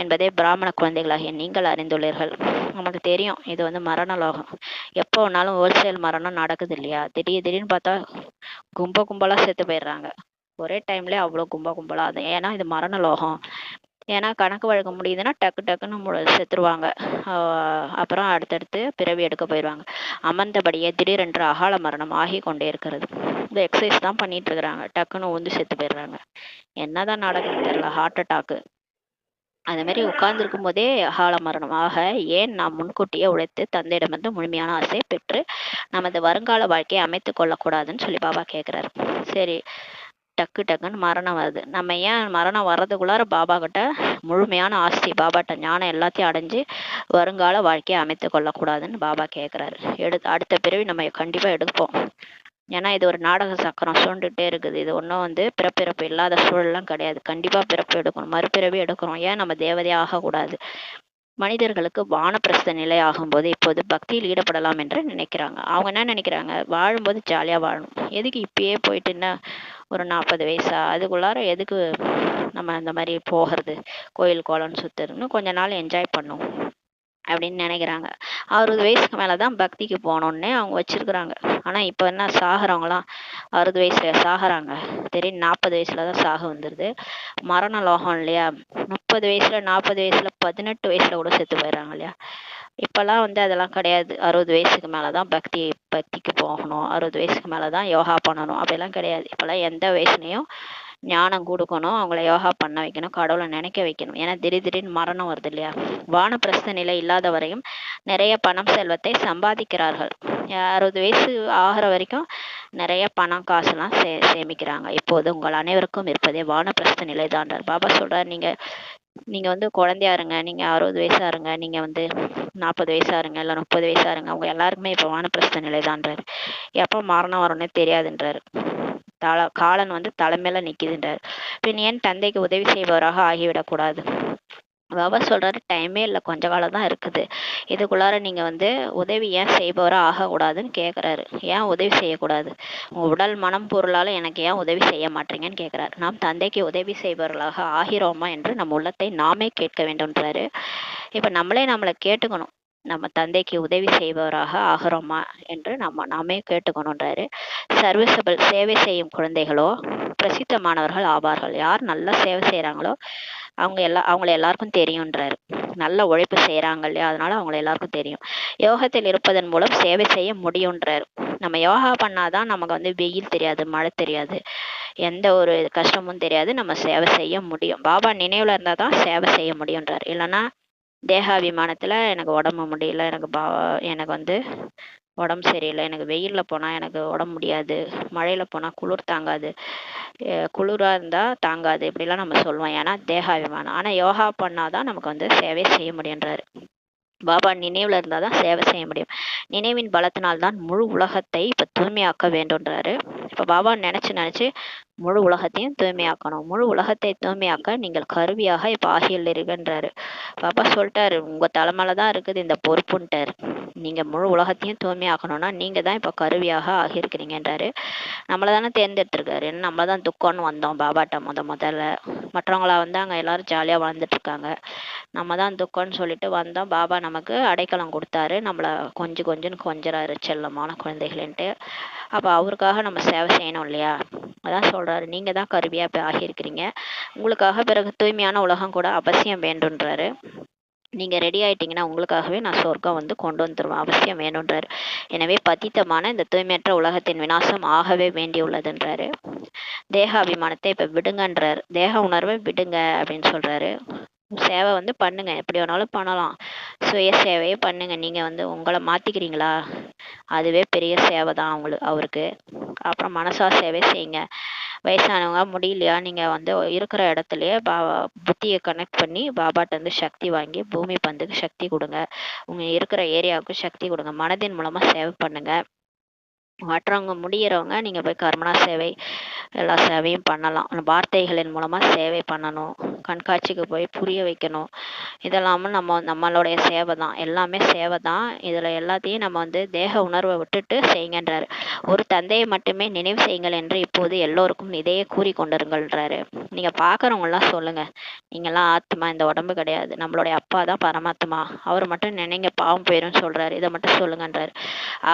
என்பதை பிராமண குழந்தைகளாகிய நீங்கள் அறிந்துள்ளீர்கள். நமக்கு தெரியும் இது வந்து மரண லோகம். எப்போ வேணாலும் ஹோல்சேல் மரணம் நடக்குது இல்லையா. திடீர்னு பார்த்தா கும்பலா செத்து போயிடுறாங்க. ஒரே டைம்ல அவ்வளோ கும்பலா. அது ஏன்னா இது மரண லோகம். ஏன்னா கணக்கு வழக்க முடியுதுன்னா டக்குன்னு செத்துருவாங்க. அப்புறம் அடுத்தடுத்து பிறவி எடுக்க போயிடுவாங்க. அமர்ந்தபடியே திடீரென்று அகால மரணம் ஆகி கொண்டே இருக்கிறது. இந்த எக்ஸசைஸ் தான் பண்ணிட்டு இருக்கிறாங்க. டக்குன்னு உந்து செத்து போயிடுறாங்க. என்னதான் நடக்குதுன்னு தெரியல. ஹார்ட் அட்டாக்கு அந்த மாதிரி உட்கார்ந்துருக்கும் போதே அகால மரணம். ஆக ஏன் நாம் முன்கூட்டியே உழைத்து தந்தையிடமிருந்து முழுமையான ஆசையை பெற்று நமது வருங்கால வாழ்க்கையை அமைத்து கொள்ளக்கூடாதுன்னு சொல்லி பாபா கேட்குறாரு. சரி, டக்குன்னு மரணம் வருது. நம்ம ஏன் மரணம் வர்றதுக்குள்ளார பாபா கிட்ட முழுமையான ஆஸ்தி, பாபாட்ட ஞானம் எல்லாத்தையும் அடைஞ்சு வருங்கால வாழ்க்கையை அமைத்து கொள்ளக்கூடாதுன்னு பாபா கேட்குறாரு. அடுத்த பிறவி நம்ம கண்டிப்பாக எடுப்போம். ஏன்னா இது ஒரு நாடக சக்கரம் சுண்டுகிட்டே இருக்குது. இது ஒன்றும் வந்து பிறப்பிறப்பு இல்லாத சூழல்லாம் கிடையாது. கண்டிப்பாக பிறப்பு எடுக்கணும், மறுபிறவி எடுக்கிறோம். ஏன் நம்ம தேவதையே ஆகக்கூடாது? மனிதர்களுக்கு வானப்பிரஸ்த நிலை ஆகும்போது இப்போது பக்தியில் ஈடுபடலாம் என்று நினைக்கிறாங்க. அவங்க என்ன நினைக்கிறாங்க, வாழும்போது ஜாலியாக வாழணும். எதுக்கு இப்பயே போயிட்டு என்ன ஒரு 40 வயசா, அதுக்குள்ளார எதுக்கு நம்ம இந்த மாதிரி போகிறது, கோயில் கோலம்னு சுற்றுறதுன்னு கொஞ்ச நாள் என்ஜாய் பண்ணும் அப்படின்னு நினைக்கிறாங்க. 60 வயசுக்கு மேலே தான் பக்திக்கு போகணுன்னே அவங்க வச்சிருக்கிறாங்க. ஆனால் இப்போ என்ன சாகிறவங்களாம் 60 வயசுல சாகிறாங்க. திடீர்னு 40 வயசுல தான் சாக வந்துடுது. மரண லோகம் இல்லையா. 30 வயசுல 40 வயசுல 18 வயசுல கூட செத்து போயிடுறாங்க இல்லையா. இப்போல்லாம் வந்து அதெல்லாம் கிடையாது. 60 வயசுக்கு மேலே தான் பக்திக்கு போகணும், 60 வயசுக்கு மேலே தான் யோகா பண்ணணும் அப்படிலாம் கிடையாது. இப்போல்லாம் எந்த வயசுலையும் ஞானம் கொடுக்கணும், அவங்கள யோகா பண்ண வைக்கணும், கடவுளை நினைக்க வைக்கணும். ஏன்னா திடீர்னு மரணம் வருது இல்லையா. வானப்பிரஸ்த நிலை இல்லாத வரையும் நிறைய பணம் செல்வத்தை சம்பாதிக்கிறார்கள். 60 வயசு ஆகிற வரைக்கும் நிறைய பணம் காசுலாம் சேமிக்கிறாங்க. இப்போது உங்கள் அனைவருக்கும் இருப்பதே வானப்பிரஸ்த நிலை தான்றார் பாபா. சொல்றார், நீங்க வந்து குழந்தையா இருங்க, நீங்க 60 வயசா இருங்க, நீங்க வந்து 40 வயசா இருங்க, இல்லை 30 வயசா இருங்க, அவங்க எல்லாருக்குமே இப்போ வானப்பிரஸ்த நிலை தான்றாரு. எப்போ மரணம் வரும்னே தெரியாதுன்றாரு. காலன் வந்து தலைமையில நிக்குதுன்றாரு. பின் ஏன் தந்தைக்கு உதவி செய்பவராக ஆகிவிடக்கூடாது? பாபா சொல்றாரு, டைமே இல்லை, கொஞ்ச காலம் தான் இருக்குது. இதுக்குள்ளார நீங்க வந்து உதவி ஏன் செய்பவராக ஆகக்கூடாதுன்னு கேட்குறாரு. ஏன் உதவி செய்யக்கூடாது? உங்க உடல் மனம் பொருளால எனக்கு ஏன் உதவி செய்ய மாட்டீங்கன்னு கேட்குறாரு. நாம் தந்தைக்கு உதவி செய்பவர்களாக ஆகிறோமா என்று நம் உள்ளத்தை நாமே கேட்க வேண்டும்ன்றாரு. இப்போ நம்மளை கேட்டுக்கணும், நம்ம தந்தைக்கு உதவி செய்பவராக ஆகிறோமா என்று நாமே கேட்டுக்கணுன்றாரு. சர்வீசபிள் சேவை செய்யும் குழந்தைகளோ பிரசித்தமானவர்கள் ஆவார்கள். யார் நல்லா சேவை செய்கிறாங்களோ அவங்கள எல்லாருக்கும் தெரியும்ன்றாரு. நல்ல உழைப்பு செய்கிறாங்க இல்லையா, அதனால அவங்கள எல்லாருக்கும் தெரியும். யோகத்தில் இருப்பதன் மூலம் சேவை செய்ய முடியும்ன்றாரு. நம்ம யோகா பண்ணாதான் நமக்கு வந்து வெயில் தெரியாது, மழை தெரியாது, எந்த ஒரு கஷ்டமும் தெரியாது, நம்ம சேவை செய்ய முடியும். பாபா நினைவுல இருந்தால் தான் சேவை செய்ய முடியும்ன்றாரு. இல்லைன்னா தேகாபிமானத்தில் எனக்கு உடம்பு முடியல, எனக்கு வந்து உடம்பு சரியில்லை, எனக்கு வெயிலில் போனால் எனக்கு உடம்பு முடியாது, மழையில் போனால் குளிர் தாங்காது, குளிராக இருந்தால் தாங்காது, இப்படிலாம் நம்ம சொல்லுவோம். ஏன்னா தேகாபிமானம். ஆனால் யோகா பண்ணாதான் நமக்கு வந்து சேவை செய்ய முடியுன்றாரு. பாபா நினைவுல இருந்தாதான் சேவை செய்ய முடியும். நினைவின் பலத்தினால்தான் முழு உலகத்தை இப்ப தூய்மையாக்க வேண்டும்ன்றாரு. இப்ப பாபா நினைச்சு முழு உலகத்தையும் தூய்மையாக்கணும். முழு உலகத்தை தூய்மையாக்க நீங்கள் கருவியாக இப்ப ஆகியுள்ளீர்கள்ன்றாரு. பாபா சொல்லிட்டாரு, உங்க தலைமையிலதான் இருக்குது இந்த பொறுப்புன்ட்டாரு. நீங்க முழு உலகத்தையும் தூய்மையாக்கணும்னா நீங்க தான் இப்ப கருவியாக ஆகியிருக்கிறீங்கன்றாரு. நம்மள தானே தேர்ந்தெடுத்திருக்காரு. ஏன்னா நம்ம தான் துக்கம்னு வந்தோம் பாபாட்ட முதல்ல. மற்றவங்களா வந்து அங்க எல்லாரும் ஜாலியா வாழ்ந்துட்டு இருக்காங்க. நம்ம தான் துக்கம்னு சொல்லிட்டு வந்தோம். பாபா நமக்கு அடைக்கலம் கொடுத்தாரு. நம்மள கொஞ்சம் கொஞ்சறாரு செல்லமான குழந்தைகளேன்ட்டு. அப்ப அவருக்காக நம்ம சேவை செய்யணும் இல்லையா? அதான் சொல்றாரு, நீங்க தான் கருவியா இப்ப ஆகியிருக்கிறீங்க. உங்களுக்காக பிறகு தூய்மையான உலகம் கூட அவசியம் வேண்டும்ன்றாரு. நீங்க ரெடி ஆயிட்டீங்கன்னா உங்களுக்காகவே நான் சொர்க்கம் வந்து கொண்டு வந்துருவேன், அவசியம் வேணும்ன்றாரு. எனவே பதித்தமான இந்த தூய்மையற்ற உலகத்தின் விநாசம் ஆகவே வேண்டியுள்ளதுன்றாரு. தேக அபிமானத்தை இப்ப விடுங்கன்றாரு. தேக உணர்வை விடுங்க அப்படின்னு சொல்றாரு. சேவை வந்து பண்ணுங்க, எப்படி வேணாலும் பண்ணலாம். சுய சேவையே பண்ணுங்க. நீங்க வந்து உங்களை மாத்திக்கிறீங்களா, அதுவே பெரிய சேவை தான் அவருக்கு. அப்புறம் மனசா சேவை செய்யுங்க. வயசானவங்க முடியலையா, நீங்க வந்து இருக்கிற இடத்துலயே புத்தியை கனெக்ட் பண்ணி பாபாட்ட இருந்து சக்தி வாங்கி பூமி பந்துக்கு சக்தி கொடுங்க. உங்க இருக்கிற ஏரியாவுக்கு சக்தி கொடுங்க. மனதின் மூலமா சேவை பண்ணுங்க. மற்றவங்க முடியறவங்க நீங்க போய் கர்மனா சேவை எல்லா சேவையும் பண்ணலாம். வார்த்தைகளின் மூலமா சேவை பண்ணணும். கண்காட்சிக்கு போய் புரிய வைக்கணும். இதெல்லாமும் நம்மளுடைய சேவை தான். எல்லாமே சேவை தான். இதுல எல்லாத்தையும் நம்ம வந்து தேக உணர்வை விட்டுட்டு செய்யுங்கன்றாரு. ஒரு தந்தையை மட்டுமே நினைவு செய்யுங்கள் என்று இப்போது எல்லோருக்கும் இதையே கூறி கொண்டிருங்கள்ன்றாரு. நீங்க பாக்குறவங்க எல்லாம் சொல்லுங்க, நீங்கெல்லாம் ஆத்மா, இந்த உடம்பு கிடையாது. நம்மளுடைய அப்பா தான் பரமாத்மா, அவர் மட்டும் நினைங்க பாவம் போயிரும் சொல்றாரு. இதை மட்டும் சொல்லுங்கன்றாரு.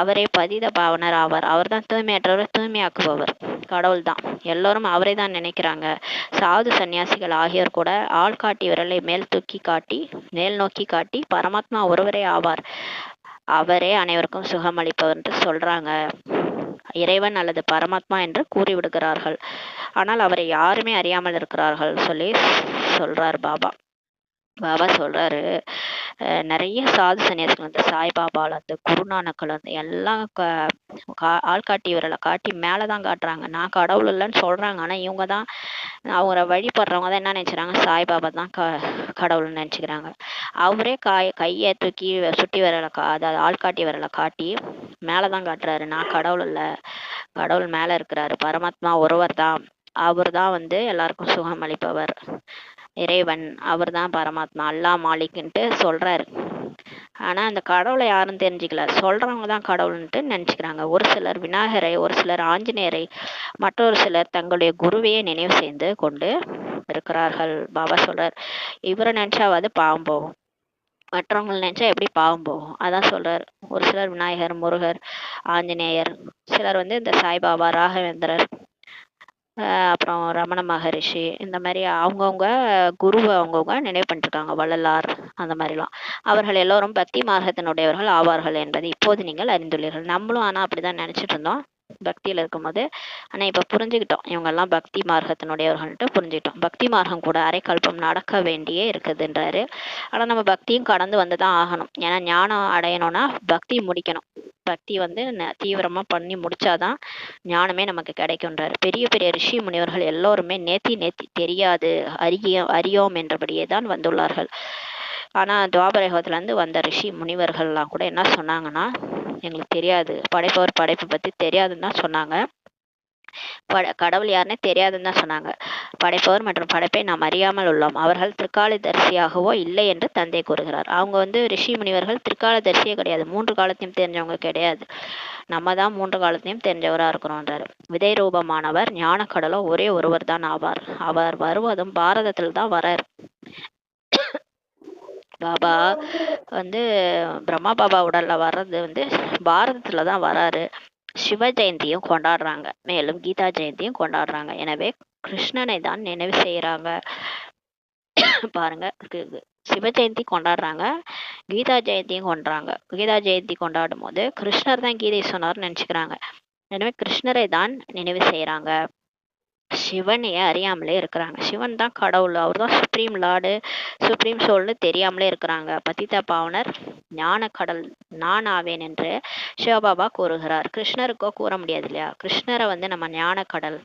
அவரே பதித பாவனர் ஆவார். அவர் தான் தூய்மையற்றவரை தூய்மையாக்குபவர். கடவுள் தான். எல்லோரும் அவரை தான் நினைக்கிறாங்க. சாது சன்னியாசிகள் ஆகியோர் கூட ஆள்காட்டி விரலை மேல் நோக்கி காட்டி பரமாத்மா ஒருவரே ஆவார், அவரே அனைவருக்கும் சுகமளிப்பவர் என்று சொல்றாங்க. இறைவன் அல்லது பரமாத்மா என்று கூறிவிடுகிறார்கள். ஆனால் அவரை யாருமே அறியாமல் இருக்கிறார்கள் சொல்லி சொல்றார் பாபா. பாபா சொல்றாரு, நிறைய சாது சன்னியாசிகள் வந்து சாய்பாபால இருந்து குருநானக்கள் வந்து எல்லாம் ஆள்காட்டி விரலை காட்டி மேலதான் காட்டுறாங்க. நான் கடவுள் இல்லைன்னு சொல்றாங்க. ஆனா இவங்க தான், அவரை வழிபடுறவங்க தான் என்ன நினைச்சுறாங்க, சாய்பாபா தான் கடவுள்னு நினைச்சுக்கிறாங்க. அவரே கையை தூக்கி சுட்டி விரலை அதாவது ஆள்காட்டி விரலை காட்டி மேலதான் காட்டுறாரு. நான் கடவுள் இல்லை, கடவுள் மேல இருக்கிறாரு, பரமாத்மா ஒருவர் தான், அவர் தான் வந்து எல்லாருக்கும் சுகம் அளிப்பவர், இறைவன் அவர் தான் பரமாத்மா, அல்லா மாலிக்ன்ட்டு சொல்றாரு. ஆனா அந்த கடவுளை யாரும் தெரிஞ்சுக்கல. சொல்றவங்க தான் கடவுள்ன்ட்டு நினைச்சுக்கிறாங்க. ஒரு சிலர் விநாயகரை, ஒரு சிலர் ஆஞ்சநேயரை, மற்றொரு சிலர் தங்களுடைய குருவையே நினைவு செய்து கொண்டு இருக்கிறார்கள். பாபா சொல்றார், இவரை நினைச்சாவது பாவம் போகும், மற்றவங்களை நினைச்சா எப்படி பாவம் போகும். அதான் சொல்றார். ஒரு சிலர் விநாயகர், முருகர், ஆஞ்சநேயர், சிலர் வந்து இந்த சாய்பாபா, ராகவேந்திரர், அப்புறம் ரமண மகரிஷி, இந்த மாதிரி அவங்கவுங்க குருவை அவங்கவுங்க நினைவு பண்ணிருக்காங்க. வள்ளலார், அந்த மாதிரிலாம். அவர்கள் எல்லோரும் பக்தி மார்க்கத்தினுடையவர்கள் ஆவார்கள் என்பதை இப்போது நீங்கள் அறிந்துள்ளீர்கள். நம்மளும் ஆனா அப்படிதான் நினைச்சிட்டு இருந்தோம் பக்தியில இருக்கும்போது. ஆனா இப்ப புரிஞ்சுக்கிட்டோம், இவங்க எல்லாம் பக்தி மார்க்கத்தினுடையவர்கள்ட்டு புரிஞ்சுக்கிட்டோம். பக்தி மார்க்கம் கூட அரைக்கல்பம் நடக்க வேண்டியே இருக்குதுன்றாரு. ஆனா நம்ம பக்தியும் கடந்து வந்துதான் ஆகணும். ஏன்னா ஞானம் அடையணும்னா பக்தி முடிக்கணும். பக்தி வந்து தீவிரமா பண்ணி முடிச்சாதான் ஞானமே நமக்கு கிடைக்கும்ன்றாரு. பெரிய பெரிய ரிஷி முனிவர்கள் எல்லோருமே நேத்தி தெரியாது, அறியோம் என்றபடியே தான் வந்துள்ளார்கள். ஆனா துவாபரயுகத்துல இருந்து வந்த ரிஷி முனிவர்கள்லாம் கூட என்ன சொன்னாங்கன்னா, எங்களுக்கு தெரியாது, படைப்பவர் படைப்பு பத்தி தெரியாதுன்னு தான் சொன்னாங்க. கடவுள் யாருன்னே தெரியாதுன்னு தான் சொன்னாங்க. படைப்பவர் மற்றும் படைப்பை நாம் அறியாமல் உள்ளோம். அவர்கள் திரிகாலதரிசியாகவோ இல்லை என்று தந்தை கூறுகிறார். அவங்க வந்து ரிஷி முனிவர்கள் திரிகாலதரிசியே கிடையாது, 3 காலத்தையும் தெரிஞ்சவங்க கிடையாது. நம்ம தான் 3 காலத்தையும் தெரிஞ்சவரா இருக்கிறோன்றாரு. விதை ரூபமானவர் ஞான கடலோ ஒரே ஒருவர் தான் ஆவார். அவர் வருவதும் பாரதத்தில் தான் வரார். பாபா வந்து பிரம்மா பாபா உடல்ல வர்றது வந்து பாரதத்துல தான் வராரு. சிவ ஜெயந்தியும் கொண்டாடுறாங்க, மேலும் கீதா ஜெயந்தியும் கொண்டாடுறாங்க. எனவே கிருஷ்ணனை தான் நினைவு செய்யறாங்க. பாருங்க, சிவ ஜெயந்தி கொண்டாடுறாங்க, கீதா ஜெயந்தியும் கொண்டாடுறாங்க. கீதா ஜெயந்தி கொண்டாடும் போது கிருஷ்ணர் தான் கீதை சொன்னார்னு நினைச்சுக்கிறாங்க. எனவே கிருஷ்ணரை தான் நினைவு செய்யறாங்க. சிவனையே அறியாமலே இருக்கிறாங்க. சிவன் தான் கடவுள், அவர் தான் சுப்ரீம் லார்டு, சுப்ரீம் சோல்னு தெரியாமலே இருக்கிறாங்க. பதித பாவனர் ஞான கடல் நான் ஆவேன் என்று சிவபாபா கூறுகிறார். கிருஷ்ணருக்கோ கூற முடியாது இல்லையா? கிருஷ்ணரை வந்து நம்ம ஞான கடல்,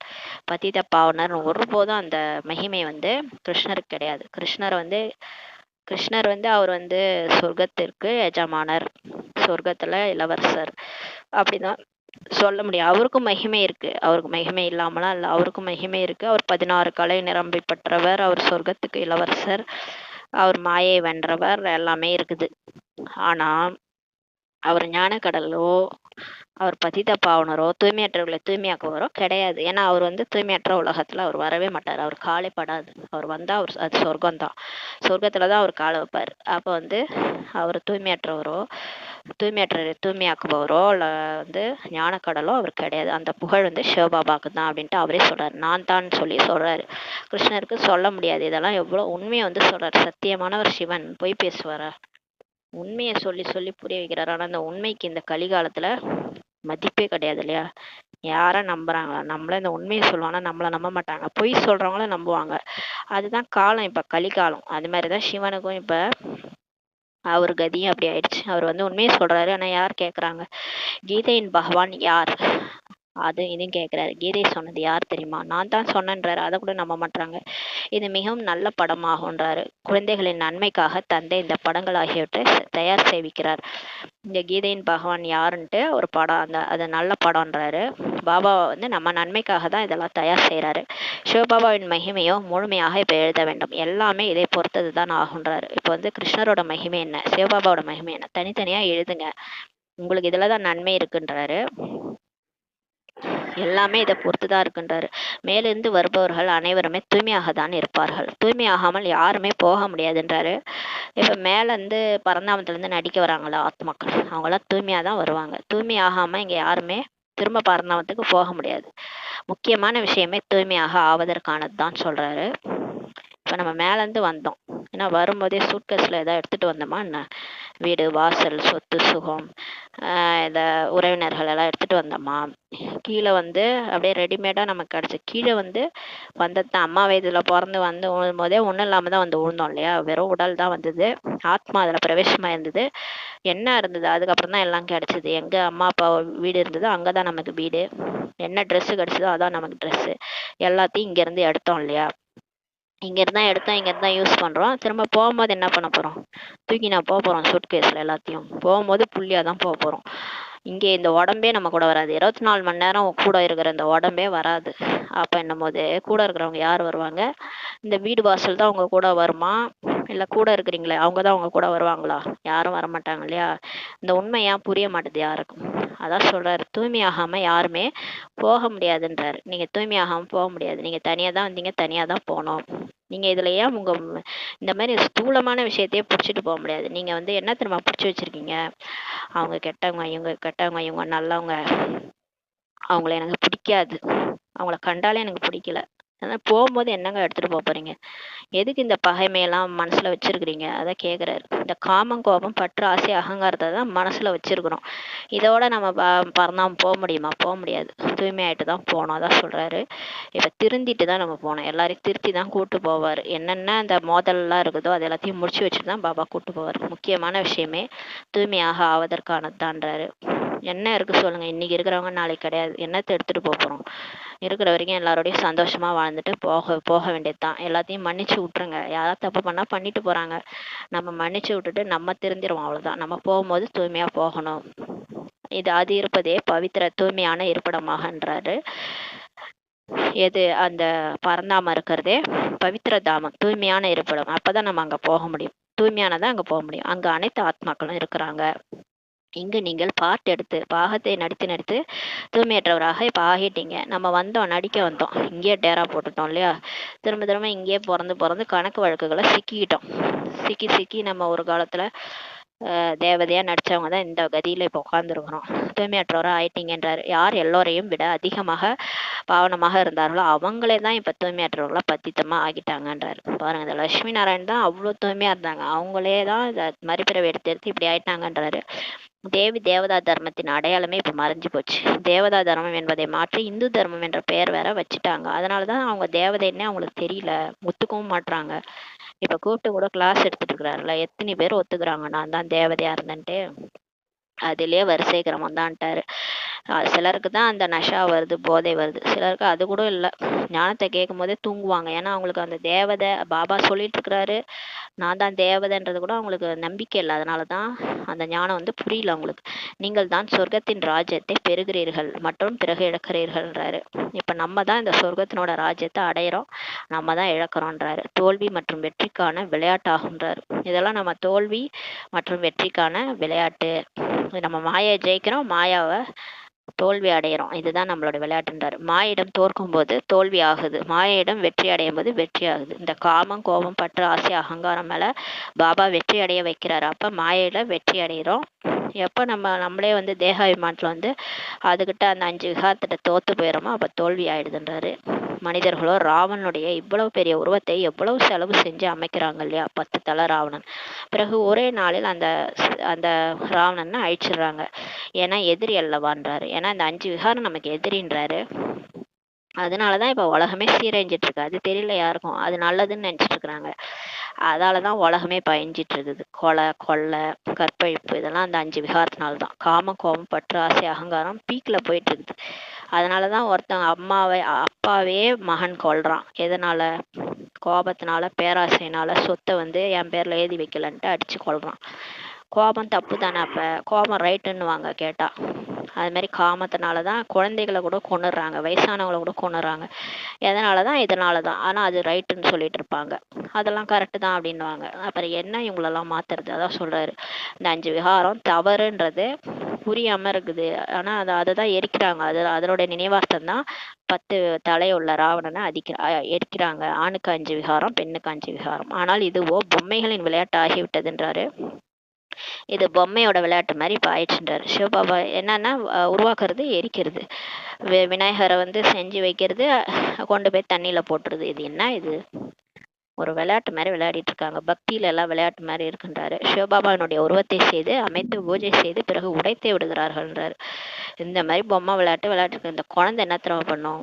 பதித பாவனர் ஒருபோதும் அந்த மகிமை வந்து கிருஷ்ணருக்கு கிடையாது. கிருஷ்ணரை வந்து கிருஷ்ணர் வந்து அவர் வந்து சொர்க்கத்திற்கு எஜமானர், சொர்க்கத்துல இளவரசர் அப்படிதான் சொல்ல முடியும். அவருக்கும் மகிமை இருக்கு, அவருக்கு மகிமை இல்லாமலாம் இல்லை, அவருக்கும் மகிமை இருக்கு. அவர் 16 கலை நிரம்பி பெற்றவர், அவர் சொர்க்கத்துக்கு இளவரசர், அவர் மாயை வென்றவர், எல்லாமே இருக்குது. ஆனா அவர் ஞானக்கடலோ, அவர் பதித பாவனரோ, தூய்மையற்றவர்களை தூய்மையாக்குவரோ கிடையாது. ஏன்னா அவர் வந்து தூய்மையற்ற உலகத்துல அவர் வரவே மாட்டார், அவர் காலே படாது. அவர் வந்தா அவர் அது சொர்க்கம்தான், சொர்க்கத்துலதான் அவர் காலை வைப்பார். அப்ப வந்து அவர் தூய்மையற்றவரோ, தூய்மையாக்குபவரோ இல்லை வந்து ஞானக்கடலோ அவர் கிடையாது. அந்த புகழ் வந்து சிவபாபாவுக்கு தான் அப்படின்ட்டு அவரே சொல்றாரு. நான் தான் சொல்லி சொல்றாரு. கிருஷ்ணருக்கு சொல்ல முடியாது. இதெல்லாம் எவ்வளவு உண்மையை வந்து சொல்றாரு. சத்தியமானவர் சிவன் பொய் பேசுவாரா? உண்மையை சொல்லி சொல்லி புரிய வைக்கிறாரு. ஆனா அந்த உண்மைக்கு இந்த கலிகாலத்துல மதிப்பே கிடையாது இல்லையா? யார நம்புறாங்களா? நம்மள இந்த உண்மையை சொல்லுவாங்க, நம்மள நம்ப மாட்டாங்க. பொய் சொல்றவங்கள நம்புவாங்க. அதுதான் காலம், இப்ப கலிகாலம். அது மாதிரிதான் சிவனுக்கும் இப்ப அவர் கதியும் அப்படி ஆயிடுச்சு. அவர் வந்து உண்மையை சொல்றாரு, ஆனா யார் கேக்குறாங்க? கீதையின் பகவான் யார்? அது இதையும் கேட்கிறாரு. கீதை சொன்னது யார் தெரியுமா? நான் தான் சொன்னேன்றாரு. அதை கூட நம்ப மாட்டாங்க. இது மிகவும் நல்ல படமாகுன்றாரு. குழந்தைகளின் நன்மைக்காக தந்தை இந்த படங்கள் ஆகியவற்றை தயார் செய்விக்கிறார். இந்த கீதையின் பகவான் யாருன்ட்டு ஒரு படம், அது நல்ல படம்ன்றாரு. பாபா வந்து நம்ம நன்மைக்காக தான் இதெல்லாம் தயார் செய்யறாரு. சிவபாபாவின் மகிமையோ முழுமையாக இப்ப எழுத வேண்டும். எல்லாமே இதை பொறுத்தது தான் ஆகுன்றாரு. இப்ப வந்து கிருஷ்ணரோட மகிமை என்ன, சிவபாபாவோட மகிமை என்ன, தனித்தனியா எழுதுங்க, உங்களுக்கு இதுலதான் நன்மை இருக்குன்றாரு. எல்லாமே இதை பொறுத்துதான் இருக்குன்றாரு. மேலிருந்து வருபவர்கள் அனைவருமே தூய்மையாக தான் இருப்பார்கள், தூய்மையாகாமல் யாருமே போக முடியாதுன்றாரு. இப்ப மேல இருந்து பரந்தாமத்துல இருந்து நடிக்க வராங்களா ஆத்மாக்கள், அவங்களாம் தூய்மையா தான் வருவாங்க. தூய்மையாகாம இங்க யாருமே திரும்ப பரந்தாமத்துக்கு போக முடியாது. முக்கியமான விஷயமே தூய்மையாக ஆவதற்கானது தான் சொல்றாரு. இப்ப நம்ம மேல இருந்து வந்தோம், ஏன்னா வரும்போதே சூட்கேஸ்ல ஏதாவது எடுத்துட்டு வந்தோமா என்ன? வீடு வாசல் சொத்து சுகம் இந்த உறவினர்கள் எல்லாம் எடுத்துட்டு வந்தோமா? கீழே வந்து அப்படியே ரெடிமேடா நமக்கு கிடைச்சு கீழே வந்து வந்ததான். அம்மா வயதுல பிறந்து வந்து விழும் போதே ஒன்றும் இல்லாம தான் வந்து விழுந்தோம் இல்லையா? வெறும் உடல் தான் வந்தது, ஆத்மா அதுல பிரவேசமா இருந்தது, என்ன இருந்தது, அதுக்கப்புறம் தான் எல்லாம் கிடைச்சது. எங்க அம்மா அப்பா வீடு இருந்ததோ அங்கதான் நமக்கு வீடு, என்ன ட்ரெஸ் கிடைச்சதோ அதான் நமக்கு ட்ரெஸ். எல்லாத்தையும் இங்க இருந்து எடுத்தோம் இல்லையா? இங்க இருந்தா எடுத்தோம், இங்க இருந்தா யூஸ் பண்றோம். திரும்ப போகும்போது என்ன பண்ண போறோம்? தூக்கி நான் போறோம் சூட்கேஸ்ல எல்லாத்தையும். போகும்போது புள்ளியா தான் போறோம். இங்கே இந்த உடம்பே நம்ம கூட வராது. 24 மணி நேரம் கூட இருக்கிற இந்த உடம்பே வராது. அப்ப என்னும் போது கூட இருக்கிறவங்க யார் வருவாங்க? இந்த வீடு வாசல் தான் உங்க கூட வருமா? இல்ல கூட இருக்கிறீங்களே அவங்கதான் உங்க கூட வருவாங்களா? யாரும் வரமாட்டாங்க இல்லையா? இந்த உண்மை ஏன் புரிய மாட்டுது யாருக்கும்? அதான் சொல்றாரு, தூய்மையாகாம யாருமே போக முடியாதுன்றாரு. நீங்க தூய்மையாகாம போக முடியாது. நீங்க தனியா தான் வந்தீங்க, தனியா தான் போகணும். நீங்க இதுல ஏன் உங்க இந்த மாதிரி ஸ்தூலமான விஷயத்தையே புடிச்சிட்டு போக முடியாது. நீங்க வந்து என்ன திரும்ப புடிச்சு வச்சிருக்கீங்க? அவங்க கெட்டவங்க, இவங்க கெட்டவங்க, இவங்க நல்லவங்க, அவங்கள எனக்கு பிடிக்காது, அவங்கள கண்டாலே எனக்கு பிடிக்கல. அதனால போகும்போது என்னங்க எடுத்துட்டு போறீங்க? எதுக்கு இந்த பகைமையெல்லாம் மனசுல வச்சிருக்கிறீங்க? அதான் கேக்குறாரு. இந்த காமம் கோபம் பற்று ஆசை அகங்காரத்தை தான் மனசுல வச்சிருக்கிறோம். இதோட நம்ம பறந்தாம போக முடியுமா? போக முடியாது. தூய்மையாயிட்டு தான் போகணும். அதான் சொல்றாரு. இப்ப திருந்திட்டு தான் நம்ம போனோம். எல்லாரையும் திருத்தி தான் கூட்டு போவாரு. என்னென்ன அந்த மோதல்லாம் இருக்குதோ அது எல்லாத்தையும் முடிச்சு வச்சுட்டு தான் பாபா கூட்டு போவார். முக்கியமான விஷயமே தூய்மையாக ஆவதற்கானதுதான்றாரு. என்ன இருக்கு சொல்லுங்க? இன்னைக்கு இருக்கிறவங்க நாளைக்கு கிடையாது. என்னத்தை எடுத்துட்டு போறோம்? இருக்கிற வரைக்கும் எல்லாரோடையும் சந்தோஷமா வாழ்ந்துட்டு போக வேண்டியதுதான். எல்லாத்தையும் மன்னிச்சு விட்டுருங்க. யாராவது தப்பு பண்ணா பண்ணிட்டு போறாங்க, நம்ம மன்னிச்சு விட்டுட்டு நம்ம திருந்திருவோம், அவ்வளவுதான். நம்ம போகும்போது தூய்மையா போகணும். இது அது இருப்பதே பவித்திர தூய்மையான இருப்பிடமாகன்றாரு. எது அந்த பரந்தாம இருக்கிறதே பவித்திர தாமம், தூய்மையான இருப்பிடம். அப்பதான் நம்ம அங்க போக முடியும். தூய்மையானதான் அங்க போக முடியும். அங்க அனைத்து ஆத்மாக்களும் இருக்கிறாங்க. இங்கு நீங்கள் பாகத்தை நடித்து நடித்து தூய்மையற்றவராக இப்ப ஆகிட்டீங்க. நம்ம வந்தோம், நடிக்க வந்தோம், இங்கேயே டேரா போட்டுட்டோம் இல்லையா? திரும்ப திரும்ப இங்கேயே பிறந்து கணக்கு வழக்குகளை சிக்கிக்கிட்டோம். சிக்கி நம்ம ஒரு காலத்துல தேவதையா நடிச்சவங்க தான் இந்த கதியில இப்ப உட்கார்ந்துருக்கிறோம். தூய்மையற்றவரா ஆயிட்டீங்கன்றாரு. யார் எல்லோரையும் விட அதிகமாக பாவனமாக இருந்தார்களோ அவங்களே தான் இப்ப தூய்மையற்றவர்களா பத்தித்தமா ஆகிட்டாங்கன்றாரு. பாருங்க, இந்த லட்சுமி நாராயண் தான் அவ்வளவு தூய்மையா இருந்தாங்க, அவங்களே தான் இந்த மறுபிறவை எடுத்து இப்படி ஆயிட்டாங்கன்றாரு. தேவி தேவதா தர்மத்தின் அடையாளமே இப்ப மறைஞ்சு போச்சு. தேவதா தர்மம் என்பதை மாற்றி இந்து தர்மம் என்ற பெயர் வேற வச்சுட்டாங்க. அதனாலதான் அவங்க தேவதைன்னே அவங்களுக்கு தெரியல, ஒத்துக்கவும் மாட்றாங்க. இப்ப கூப்பிட்டு கூட கிளாஸ் எடுத்துட்டு இருக்கிறாருல, எத்தனை பேர் ஒத்துக்குறாங்க நான் தான் தேவதையா இருந்தேன்ட்டு? அதிலே வரிசை கிரமம் தான்ட்டாரு. சிலருக்கு தான் அந்த நஷா வருது, போதை வருது. சிலருக்கு அது கூட இல்லை, ஞானத்தை கேட்கும் போதே தூங்குவாங்க. ஏன்னா அவங்களுக்கு அந்த தேவதை பாபா சொல்லிட்டு இருக்கிறாரு, நான் தான் தேவதைன்றது கூட அவங்களுக்கு நம்பிக்கை இல்லை. அதனால தான் அந்த ஞானம் வந்து புரியல அவங்களுக்கு. நீங்கள் தான் சொர்க்கத்தின் ராஜ்யத்தை பெறுகிறீர்கள் மற்றும் பிறகு இழக்கிறீர்கள்ன்றாரு. இப்போ நம்ம தான் இந்த சொர்க்கத்தினோட ராஜ்யத்தை அடையிறோம், நம்ம தான் இழக்கிறோன்றாரு. தோல்வி மற்றும் வெற்றிக்கான விளையாட்டாகுன்றாரு. இதெல்லாம் நம்ம தோல்வி மற்றும் வெற்றிக்கான விளையாட்டு. நம்ம மாயை ஜெயிக்கிறோம், மாயாவை தோல்வி அடையிறோம், இதுதான் நம்மளோட விளையாட்டுன்றாரு. மாயிடம் தோற்கும் போது தோல்வி ஆகுது, மாயிடம் வெற்றி அடையும் போது வெற்றி ஆகுது. இந்த காமம், கோபம், பற்று, ஆசை, அகங்காரம் மேல பாபா வெற்றி அடைய வைக்கிறாரு. அப்ப மாயில வெற்றி அடைகிறோம். எப்ப நம்மளே வந்து தேகாபிமானத்துல வந்து அதுகிட்ட அந்த 5 விகாரத்திட்ட தோத்து போயிடுறோமோ அப்ப தோல்வி ஆயிடுதுன்றாரு. மனிதர்களோ ராவணனுடைய இவ்வளவு பெரிய உருவத்தை எவ்வளவு செலவு செஞ்சு அமைக்கிறாங்க இல்லையா, 10 தலை ராவணன். பிறகு ஒரே நாளில் அந்த அந்த ராவணனை அழிச்சிடுறாங்க. ஏன்னா எதிரி அல்லவான்றாரு. ஏன்னா இந்த 5 விகாரம் நமக்கு எதிரின்றாரு. அதனாலதான் இப்ப உலகமே சீரழிஞ்சிட்டு இருக்கு. அது தெரியல யாருக்கும், அது நல்லதுன்னு நினைச்சிட்டு இருக்கிறாங்க. அதாலதான் உலகமே பயஞ்சிட்டு இருக்குது. கொலை, கொள்ளை, கற்பழிப்பு இதெல்லாம் அந்த 5 விகாரத்தினால்தான். காம, கோபம், பற்று, ஆசை, அகங்காரம் பீக்ல போயிட்டு இருக்குது. அதனாலதான் ஒருத்தன் அப்பாவே மகன் கொல்றான். எதனால? கோபத்தினால, பேராசைனால, சொத்தை வந்து என் பேர்ல எழுதி வைக்கலன்ட்டு அடிச்சு கொல்றான். கோபம் தப்பு தானே? அப்ப கோபம் ரைட்டுன்னுவாங்க கேட்டா. அது மாதிரி காமத்தினாலதான் குழந்தைகளை கூட கொன்னுடுறாங்க, வயசானவங்களை கூட கொன்னுடுறாங்க. எதனாலதான்? இதனாலதான். ஆனா அது ரைட்டுன்னு சொல்லிட்டு இருப்பாங்க. அதெல்லாம் கரெக்டு தான் அப்படின்னுவாங்க. அப்புறம் என்ன இவங்களெல்லாம் மாத்துறது? அதான் சொல்றாரு, இந்த 5 விகாரம் தவறுன்றது புரியாம இருக்குது. ஆனா அதைதான் எரிக்கிறாங்க. அதனுடைய நினைவார்த்தம் தான் 10 தலையுள்ள ராவணனை எரிக்கிறாங்க. ஆணுக்கு 5 விகாரம், பெண்ணுக்கு 5 விகாரம். ஆனால் இதுவோ பொம்மைகளின் விளையாட்டு ஆகிவிட்டதுன்றாரு. இது பொம்மையோட விளையாட்டு மாதிரி இப்போ ஆயிடுச்சுன்றாரு. சிவபாபா என்னன்னா உருவாக்குறது, எரிக்கிறது. விநாயகரை வந்து செஞ்சு வைக்கிறது, கொண்டு போய் தண்ணியில போட்டுருது. இது என்ன? இது ஒரு விளையாட்டு மாதிரி விளையாடிட்டு இருக்காங்க. பக்தியில எல்லாம் விளையாட்டு மாதிரி இருக்குன்றாரு. சிவபாபாவினுடைய உருவத்தை செய்து அமைத்து பூஜை செய்து பிறகு உடைத்து விடுகிறார்கள்ன்றாரு. இந்த மாதிரி பொம்மை விளையாட்டு இந்த குழந்தை என்ன திறமை பண்ணும்?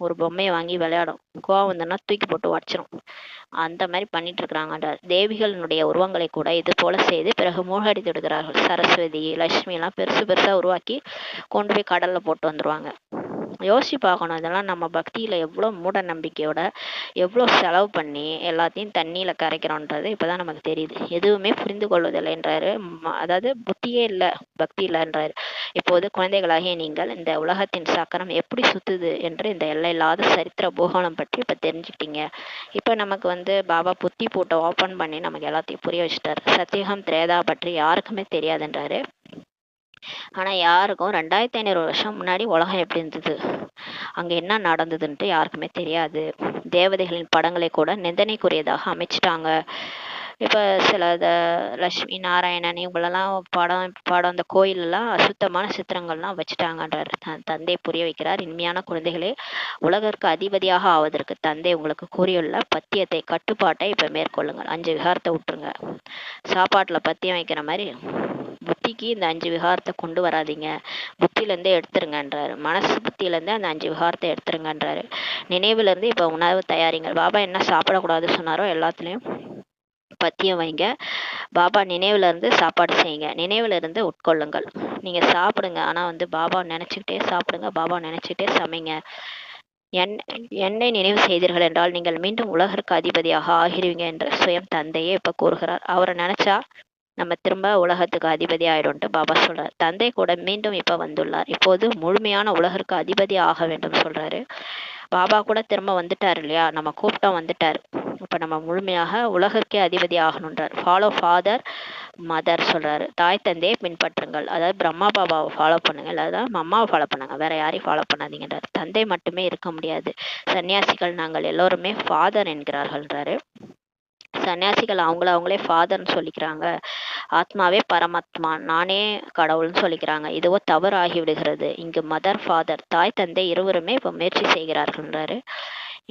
ஒரு பொம்மையை வாங்கி விளையாடும், கோவம் வந்தோன்னா தூக்கி போட்டு உடச்சிரும். அந்த மாதிரி பண்ணிட்டு இருக்கிறாங்கன்றார். தேவிகளினுடைய உருவங்களை கூட இது போல செய்து பிறகு மூழ்கடித்து விடுகிறார்கள். சரஸ்வதி, லட்சுமி எல்லாம் பெருசு பெருசா உருவாக்கி கொண்டு போய் கடல்ல போட்டு வந்துருவாங்க. யோசிச்சு பார்க்கணும், இதெல்லாம் நம்ம பக்தியில எவ்வளவு மூட நம்பிக்கையோட எவ்வளவு செலவு பண்ணி எல்லாத்தையும் தண்ணியில கரைக்கிறோன்றது இப்பதான் நமக்கு தெரியுது. எதுவுமே புரிந்து கொள்வதில்லைன்றாரு. அதாவது புத்தியே இல்லை, பக்தி இல்லைன்றாரு. இப்போது குழந்தைகளாகிய நீங்கள் இந்த உலகத்தின் சக்கரம் எப்படி சுத்துது என்று இந்த எல்லையில்லாத சரித்திர பூகோளம் பற்றி இப்ப தெரிஞ்சுக்கிட்டீங்க. இப்ப நமக்கு வந்து பாபா புத்தி பூட்டை ஓபன் பண்ணி நமக்கு எல்லாத்தையும் புரிய வச்சுட்டாரு. சத்தியுகம், திரேதா பற்றி யாருக்குமே தெரியாதுன்றாரு. ஆனா யாருக்கும் 2500 வருஷம் முன்னாடி உலகம் எப்படி இருந்தது, அங்க என்ன நடந்ததுன்ட்டு யாருக்குமே தெரியாது. தேவதைகளின் படங்களை கூட நிந்தனைக்குரியதாக அமைச்சிட்டாங்க. இப்ப சில லட்சுமி நாராயணன் இவங்களெல்லாம் படம் அந்த கோயிலெல்லாம் அசுத்தமான சித்திரங்கள்லாம் வச்சுட்டாங்கன்றார். தந்தை புரிய வைக்கிறார். இனிமையான குழந்தைகளே, உலகிற்கு அதிபதியாக ஆவதற்கு தந்தை உங்களுக்கு கூறியுள்ள பத்தியத்தை, கட்டுப்பாட்டை இப்ப மேற்கொள்ளுங்கள். 5 விகாரத்தை விட்டுருங்க. சாப்பாட்டுல பத்தியம் வைக்கிற மாதிரி புத்திக்கு இந்த 5 விகாரத்தை கொண்டு வராதிங்க, புத்தியில இருந்தே எடுத்துருங்கன்றாரு. மனசு புத்தியில இருந்து அந்த 5 விகாரத்தை எடுத்துருங்கன்றாரு. நினைவுல இருந்து இப்ப உணவு தயாரிங்க. பாபா என்ன சாப்பிடக்கூடாதுன்னு சொன்னாரோ எல்லாத்துலயும் பத்தியம் வைங்க. பாபா நினைவுல இருந்து சாப்பாடு செய்யுங்க, நினைவுல இருந்து உட்கொள்ளுங்கள். நீங்க சாப்பிடுங்க, ஆனா வந்து பாபா நினைச்சுக்கிட்டே சாப்பிடுங்க, பாபா நினைச்சுக்கிட்டே சமைங்க. என்னை நினைவு செய்தீர்கள் என்றால் நீங்கள் மீண்டும் உலகிற்கு அதிபதியாக ஆகிருவீங்க என்று சுயம் தந்தையே இப்ப கூறுகிறார். அவரை நினைச்சா நம்ம திரும்ப உலகத்துக்கு அதிபதி ஆயிடும்ட்டு பாபா சொல்றாரு. தந்தை கூட மீண்டும் இப்ப வந்துள்ளார். இப்போது முழுமையான உலகிற்கு அதிபதி ஆக வேண்டும் சொல்றாரு. பாபா கூட திரும்ப வந்துட்டாரு இல்லையா, நம்ம கூப்பிட்டோம் வந்துட்டாரு. இப்ப நம்ம முழுமையாக உலகிற்கே அதிபதி ஆகணுன்றார். ஃபாலோ ஃபாதர் மதர் சொல்றாரு. தாய் தந்தையை பின்பற்றுங்கள். அதாவது பிரம்மா பாபாவை ஃபாலோ பண்ணுங்க, இல்லாத அம்மாவை ஃபாலோ பண்ணுங்க, வேற யாரையும் ஃபாலோ பண்ணாதீங்கன்றாரு. தந்தை மட்டுமே இருக்க முடியாது. சன்னியாசிகள் நாங்கள் எல்லோருமே ஃபாதர் என்கிறார்கள்ன்றாரு. சன்னியாசிகள் அவங்களே ஃபாதர்னு சொல்லிக்கிறாங்க. ஆத்மாவே பரமாத்மா, நானே கடவுள்னு சொல்லிக்கிறாங்க. இதுவோ தவறு ஆகிவிடுகிறது. இங்கு மதர் ஃபாதர், தாய் தந்தை இருவருமே இப்போ முயற்சி செய்கிறார்கள்ன்றாரு.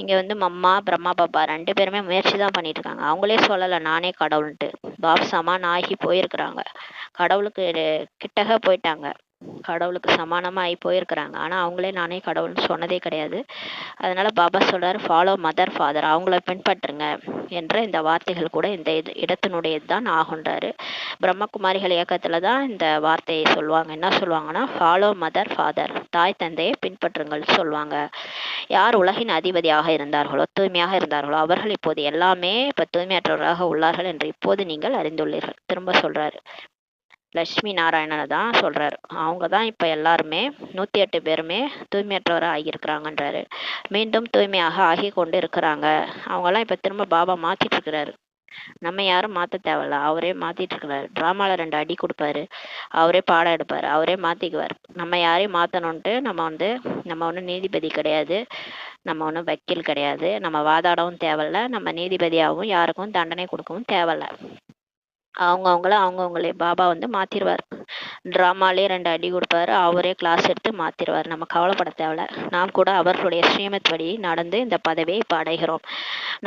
இங்க வந்து மம்மா பிரம்மா பாபா 2 பேருமே முயற்சி தான் பண்ணிட்டு இருக்காங்க. அவங்களே சொல்லலை நானே கடவுள்ன்ட்டு. பாப் சமான் ஆகி போயிருக்கிறாங்க, கடவுளுக்கு கிட்டக போயிட்டாங்க. கடவுளுக்கு சமானமா ஆகி போயிருக்கிறாங்க. ஆனா அவங்களே நானே கடவுள்னு சொன்னதே கிடையாது. அதனால பாபா சொல்றாரு, ஃபாலோ மதர் ஃபாதர், அவங்கள பின்பற்றுங்க என்ற இந்த வார்த்தைகள் கூட இந்த இடத்தினுடையது தான் ஆகுன்றாரு. பிரம்மகுமாரிகள் இயக்கத்துல தான் இந்த வார்த்தையை சொல்லுவாங்க. என்ன சொல்லுவாங்கன்னா, ஃபாலோ மதர் ஃபாதர், தாய் தந்தையை பின்பற்றுங்கள் சொல்லுவாங்க. யார் உலகின் அதிபதியாக இருந்தார்களோ, தூய்மையாக இருந்தார்களோ, அவர்கள் இப்போது எல்லாமே இப்ப தூய்மையற்றவராக உள்ளார்கள் என்று இப்போது நீங்கள் அறிந்துள்ளீர்கள். திரும்ப சொல்றாரு, லட்சுமி நாராயணனை தான் சொல்றாரு. அவங்க தான் இப்ப எல்லாருமே 108 பேருமே தூய்மையற்றவராக ஆகியிருக்கிறாங்கன்றாரு. மீண்டும் தூய்மையாக ஆகி கொண்டு இருக்கிறாங்க. அவங்கெல்லாம் இப்ப திரும்ப பாபா மாத்திட்டு இருக்கிறாரு. நம்ம யாரும் மாத்த தேவையில்ல, அவரே மாத்திட்டு இருக்கிறாரு. டிராமால 2 அடி கொடுப்பாரு, அவரே பாடம் எடுப்பாரு, அவரே மாத்திக்குவார். நம்ம யாரையும் மாத்தணும்ட்டு நம்ம ஒன்றும் நீதிபதி கிடையாது, நம்ம ஒன்றும் வக்கீல் கிடையாது, நம்ம வாதாடவும் தேவையில்ல, நம்ம நீதிபதியாகவும் யாருக்கும் தண்டனை கொடுக்கவும் தேவையில்ல. அவங்கவுங்களே பாபா மாத்திருவார். டிராமாலே 2 அடி கொடுப்பாரு, அவரே கிளாஸ் எடுத்து மாத்திருவார். நம்ம கவலைப்பட தேவையில்ல. நாம் கூட அவர்களுடைய ஸ்ரீமத் படி நடந்து இந்த பதவியை இப்ப அடைகிறோம்.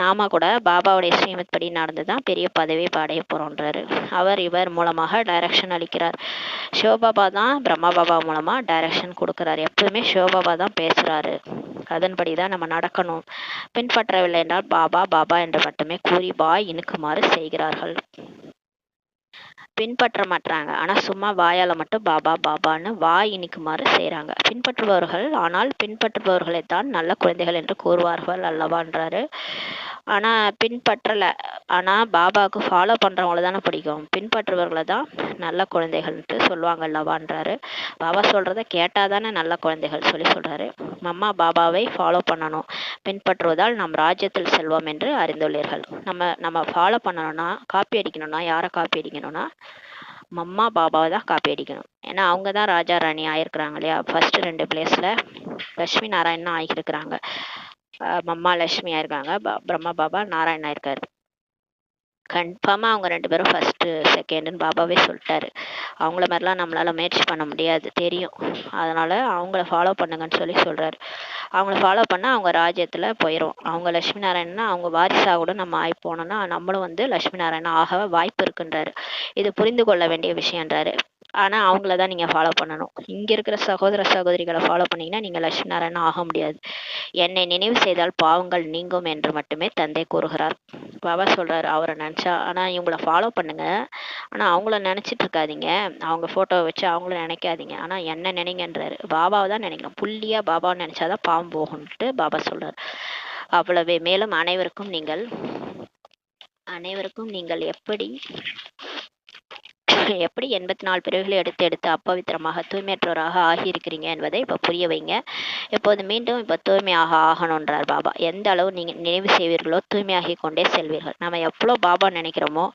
நாம கூட பாபாவுடைய ஸ்ரீமத் படி நடந்துதான் பெரிய பதவியை இப்ப அடைய போறோன்றாரு. இவர் மூலமாக டைரக்ஷன் அளிக்கிறார். சிவபாபா தான் பிரம்மா பாபா மூலமா டைரக்ஷன் கொடுக்கிறார். எப்பவுமே சிவபாபா தான் பேசுறாரு. அதன்படிதான் நம்ம நடக்கணும். பின்பற்றவில்லை என்றால் பாபா பாபா என்று மட்டுமே கூறி வாய் இனுக்குமாறு செய்கிறார்கள். பின்பற்ற மாட்டாங்க, ஆனா சும்மா வாயால மட்டும் பாபா பாபான்னு வாய் இனிக்குமாறு செய்யறாங்க. பின்பற்றுபவர்கள் ஆனால் பின்பற்றுபவர்களைத்தான் நல்ல குழந்தைகள் என்று கூறுவார்கள் அல்லவான்றாரு. ஆனா பின்பற்றல, ஆனா பாபாவுக்கு ஃபாலோ பண்றவங்கள தானே பிடிக்கும், பின்பற்றுபவர்களை தான் நல்ல குழந்தைகள்ன்ட்டு சொல்லுவாங்க அல்லவான்றாரு. பாபா சொல்றத கேட்டாதானே நல்ல குழந்தைகள் சொல்றாரு. மம்மா பாபாவை ஃபாலோ பண்ணணும், பின்பற்றுவதால் நம் ராஜ்யத்தில் செல்வோம் என்று அறிந்துள்ளீர்கள். நம்ம ஃபாலோ பண்ணணும்னா, காப்பி அடிக்கணும்னா யாரை காப்பி அடிக்கணும்னா மம்மா பாபாவை தான் காப்பி அடிக்கணும். ஏன்னா அவங்க தான் ராஜா ராணி ஆயிருக்கிறாங்க இல்லையா. ஃபர்ஸ்ட் 2 பிளேஸ்ல லட்சுமி நாராயணன் ஆகியிருக்கிறாங்க. மம்மா லட்சுமி ஆயிருக்காங்க, பிரம்மா பாபா நாராயணா இருக்காரு. கன்ஃபார்மா அவங்க 2 பேரும் ஃபர்ஸ்ட் செகண்ட்னு பாபாவே சொல்லிட்டாரு. அவங்கள மாதிரிலாம் நம்மளால முயற்சி பண்ண முடியாது தெரியும். அதனால அவங்கள ஃபாலோ பண்ணுங்கன்னு சொல்றாரு. அவங்கள ஃபாலோ பண்ணா அவங்க ராஜ்யத்துல போயிடும். அவங்க லட்சுமி நாராயணனா அவங்க வாரிசாக கூட நம்ம ஆகி போனோம்னா நம்மளும் லட்சுமி நாராயணா ஆக வாய்ப்பு இருக்குன்றாரு. இது புரிந்து கொள்ள வேண்டிய விஷயம்ன்றாரு. ஆனா அவங்கள தான் நீங்க ஃபாலோ பண்ணணும். இங்க இருக்கிற சகோதர சகோதரிகளை ஃபாலோ பண்ணீங்கன்னா நீங்க லட்சுமி நாராயணா ஆக முடியாது. என்னை நினைவு செய்தால் பாவங்கள் நீங்கும் என்று மட்டுமே தந்தை கூறுகிறார். பாபா சொல்றாரு, அவரை நினைச்சா. ஆனா இவங்கள ஃபாலோ பண்ணுங்க, ஆனா அவங்கள நினைச்சிட்டு இருக்காதீங்க, அவங்க போட்டோவை வச்சு அவங்கள நினைக்காதீங்க, ஆனா என்ன நினைங்கன்றாரு. பாபாவை தான் நினைக்கணும். புள்ளியா பாபாவை நினைச்சாதான் பாவம் போகும்ட்டு பாபா சொல்றாரு. அவ்வளவே. மேலும் அனைவருக்கும் நீங்கள் எப்படி 84 பிறவிகளை எடுத்து அப்பவித்திரமாக தூய்மையற்றவராக ஆகியிருக்கிறீங்க என்பதை இப்ப புரிய வைங்க. இப்போது மீண்டும் தூய்மையாக ஆகணுன்றார் பாபா. எந்த அளவு நீங்க நினைவு செய்வீர்களோ தூய்மையாகி கொண்டே செல்வீர்கள். நம்ம எவ்வளவு பாபா நினைக்கிறோமோ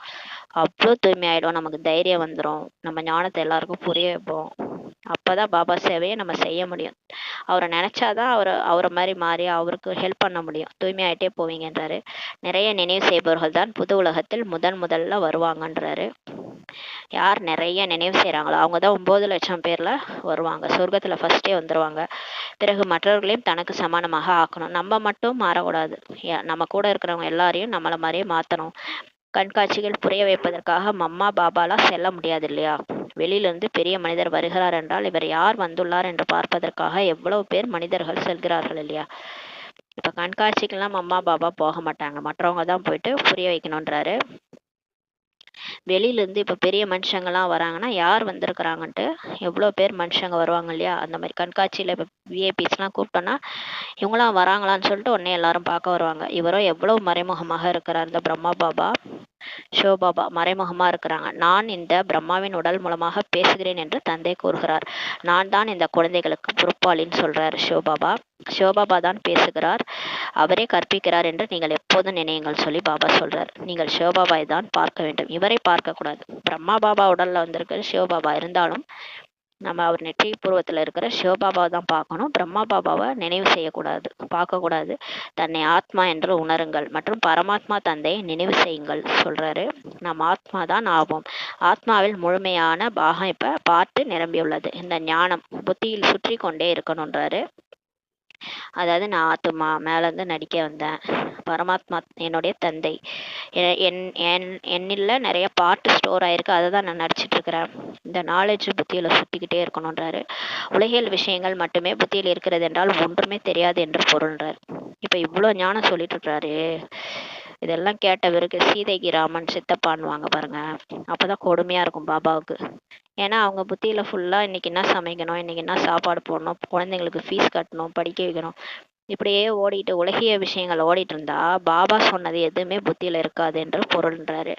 அவ்வளோ தூய்மை ஆயிடும். நமக்கு தைரியம் வந்துடும். நம்ம ஞானத்தை எல்லாருக்கும் புரிய வைப்போம். அப்பதான் பாபா சேவையை நம்ம செய்ய முடியும். அவரை நினைச்சாதான் அவரை மாதிரி மாறி அவருக்கு ஹெல்ப் பண்ண முடியும். தூய்மையாயிட்டே போவீங்கன்றாரு. நிறைய நினைவு செய்பவர்கள் தான் புது உலகத்தில் முதல்ல வருவாங்கன்றாரு. யார் நிறைய நினைவு செய்யறாங்களோ அவங்க தான் 9 லட்சம் பேர்ல வருவாங்க. சொர்க்கத்துல ஃபர்ஸ்டே வந்துருவாங்க. பிறகு மற்றவர்களையும் தனக்கு சமானமாக ஆக்கணும். நம்ம மட்டும் மாறக்கூடாது. நம்ம கூட இருக்கிறவங்க எல்லாரையும் நம்மள மாதிரியே மாத்தணும். கண்காட்சிகள் புரிய வைப்பதற்காக மம்மா பாபாலாம் செல்ல முடியாது இல்லையா. வெளியிலிருந்து பெரிய மனிதர் வருகிறார் என்றால் இவர் யார் வந்துள்ளார் என்று பார்ப்பதற்காக எவ்வளவு பேர் மனிதர்கள் செல்கிறார்கள் இல்லையா. இப்ப கண்காட்சிக்கெல்லாம் மம்மா பாபா போக மாட்டாங்க, மற்றவங்க தான் போயிட்டு புரிய வைக்கணும்ன்றாரு. வெளியிலேருந்து இப்போ பெரிய மனுஷங்கள்லாம் வராங்கன்னா யார் வந்திருக்கிறாங்கன்ட்டு எவ்வளோ பேர் மனுஷங்க வருவாங்க இல்லையா. அந்த மாதிரி கண்காட்சியில் இப்போ விஐபிஸ்லாம் கூப்பிட்டோன்னா இவங்களாம் வராங்களான்னு சொல்லிட்டு உடனே எல்லாரும் பார்க்க வருவாங்க. இவரும் எவ்வளவு மறைமுகமாக இருக்கிறார் இந்த பிரம்மா பாபா சிவபாபா. மறைமுகமா இருக்கிறாங்க. நான் இந்த பிரம்மாவின் உடல் மூலமாக பேசுகிறேன் என்று தந்தை கூறுகிறார். நான் தான் இந்த குழந்தைகளுக்கு பொறுப்பாளின்னு சொல்றார் சிவபாபா. சிவபாபா தான் பேசுகிறார், அவரே கற்பிக்கிறார் என்று நீங்கள் எப்போதும் நினையுங்கள் சொல்லி பாபா சொல்றார். நீங்கள் சிவபாபாவை தான் பார்க்க வேண்டும், இவரை பார்க்க கூடாது. பிரம்மா பாபா உடல்ல வந்திருக்கிற சிவபாபா இருந்தாலும் நம்ம அவர் நெற்றி பூர்வத்துல இருக்கிற சிவபாபாவை தான் பார்க்கணும். பிரம்மா பாபாவை நினைவு செய்யக்கூடாது, பார்க்கக்கூடாது. தன்னை ஆத்மா என்று உணருங்கள் மற்றும் பரமாத்மா தந்தையை நினைவு செய்யுங்கள் சொல்றாரு. நாம் ஆத்மா தான் ஆவோம். ஆத்மாவில் முழுமையான பாகம் இப்ப பார்த்து நிரம்பியுள்ளது. இந்த ஞானம் புத்தியில் சுற்றி கொண்டே இருக்கணும்ன்றாரு. அதாவது நான் ஆத்துமா மேலேருந்து நடிக்க வந்தேன். பரமாத்மா என்னுடைய தந்தை. என்னில் நிறைய பார்ட் ஸ்டோர் ஆயிருக்கு, அதை தான் நான் நடிச்சிட்டு இருக்கிறேன். இந்த நாலேஜ் புத்தியில் சுற்றிக்கிட்டே இருக்கணுன்றாரு. உலகியல் விஷயங்கள் மட்டுமே புத்தியில் இருக்கிறது என்றால் ஒன்றுமே தெரியாது என்று பொருள்றார். இப்போ இவ்வளோ ஞானம் சொல்லிட்டு இருக்கிறாரு. இதெல்லாம் கேட்ட பிறகு சீதைக்கு ராமன் சித்தப்பான்வாங்க பாருங்க, அப்போதான் கொடுமையாக இருக்கும் பாபாவுக்கு. ஏன்னா அவங்க புத்தியில் ஃபுல்லாக இன்னைக்கு என்ன சமைக்கணும், இன்னைக்கு என்ன சாப்பாடு போடணும், குழந்தைங்களுக்கு ஃபீஸ் கட்டணும், படிக்க வைக்கணும், இப்படியே ஓடிட்டு உலகிய விஷயங்கள் ஓடிட்டு இருந்தா பாபா சொன்னது எதுவுமே புத்தியில இருக்காது என்று பொருள்ன்றாரு.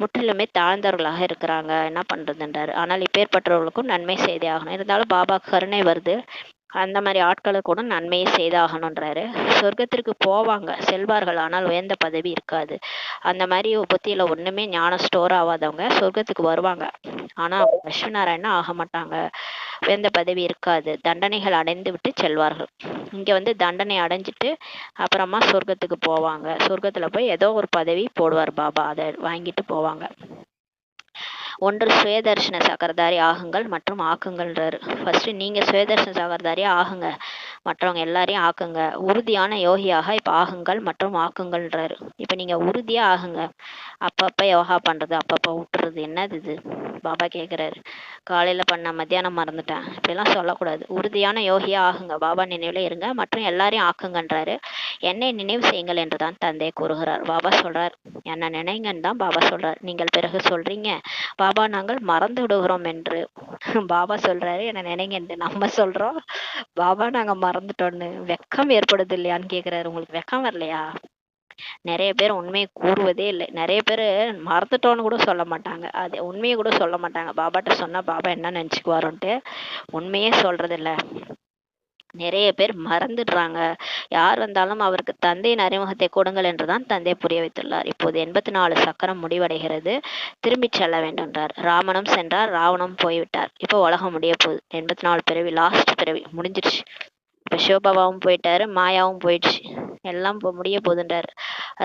முற்றிலுமே தாழ்ந்தவர்களாக இருக்கிறாங்க, என்ன பண்றதுன்றாரு. ஆனால் இப்பேற்பட்டவர்களுக்கும் நன்மை செய்தே ஆகணும். இருந்தாலும் பாபா கருணை வருது, அந்த மாதிரி ஆட்களுக்கு கூட நன்மையை செய்தாகணுன்றாரு. சொர்க்கத்திற்கு போவாங்க, செல்வார்கள், ஆனால் உயர்ந்த பதவி இருக்காது. அந்த மாதிரி புத்தியில ஒண்ணுமே ஞானம் ஸ்டோர் ஆகாதவங்க சொர்க்கத்துக்கு வருவாங்க, ஆனா லட்சுமிநாராயணா ஆக மாட்டாங்க, உயர்ந்த பதவி இருக்காது, தண்டனைகள் அடைந்து விட்டு செல்வார்கள். இங்க வந்து தண்டனை அடைஞ்சிட்டு அப்புறமா சொர்க்கத்துக்கு போவாங்க. சொர்க்கத்துல போய் ஏதோ ஒரு பதவி போடுவார் பாபா, அதை வாங்கிட்டு போவாங்க. ஒன்று சுயதர்ஷன சக்கரதாரி ஆகுங்கள் மற்றும் ஆக்குங்கள்ன்றாரு. ஃபர்ஸ்ட் நீங்க சுயதர்ஷன சக்கரதாரியா ஆகுங்க, மற்றவங்க எல்லாரையும் ஆக்குங்க. உறுதியான யோகியாக இப்ப ஆகுங்கள் மற்றும் ஆக்குங்கள்ன்றாரு. இப்ப நீங்க உறுதியா ஆகுங்க. அப்பப்ப யோகா பண்றது அப்பப்ப விட்டுறது என்னது இது? பாபா கேட்குறாரு. காலையில பண்ண மத்தியானம் மறந்துட்டேன், இப்படிலாம் சொல்லக்கூடாது. உறுதியான யோகியா ஆகுங்க, பாபா நினைவுல இருங்க மற்றும் எல்லாரையும் ஆக்குங்கன்றாரு. என்னை நினைவு செய்யுங்கள் என்றுதான் தந்தை கூறுகிறார். பாபா சொல்றார் என்ன நினைங்கன்னு தான் பாபா சொல்றார். நீங்கள் பிறகு சொல்றீங்க பாபா நாங்கள் மறந்து விடுகிறோம் என்று. பாபா சொல்றாரு என்ன நினைங்கன்னு, நம்ம சொல்றோம் பாபா நாங்க மறந்துட்டோன்னு. வெக்கம் ஏற்படுது இல்லையான்னு கேக்குறாரு. உங்களுக்கு வெக்கம் வரலையா? நிறைய பேர் உண்மையை கூறுவதே இல்லை. நிறைய பேர் மறந்துட்டோன்னு கூட சொல்ல மாட்டாங்க, அது உண்மையை கூட சொல்ல மாட்டாங்க. பாபாட்ட சொன்னா பாபா என்ன நினைச்சுக்குவாரோன்ட்டு உண்மையே சொல்றது இல்லை. நிறைய பேர் மறந்துடுறாங்க. யார் வந்தாலும் அவருக்கு தந்தையின் அறிமுகத்தை கொடுங்கள் என்றுதான் தந்தை புரிய வைத்துள்ளார். இப்போது 84 சக்கரம் முடிவடைகிறது, திரும்பி செல்ல வேண்டும்ன்றார். ராமனும் சென்றார், ராவணம் போய்விட்டார். இப்போ உலகம் முடிய போகுது. 84 பிறவி, லாஸ்ட் பிறவி முடிஞ்சிருச்சு. இப்போ சிவபாபாவும் போயிட்டாரு, மாயாவும் போயிடுச்சு, எல்லாம் முடிய போகுதுன்றார்.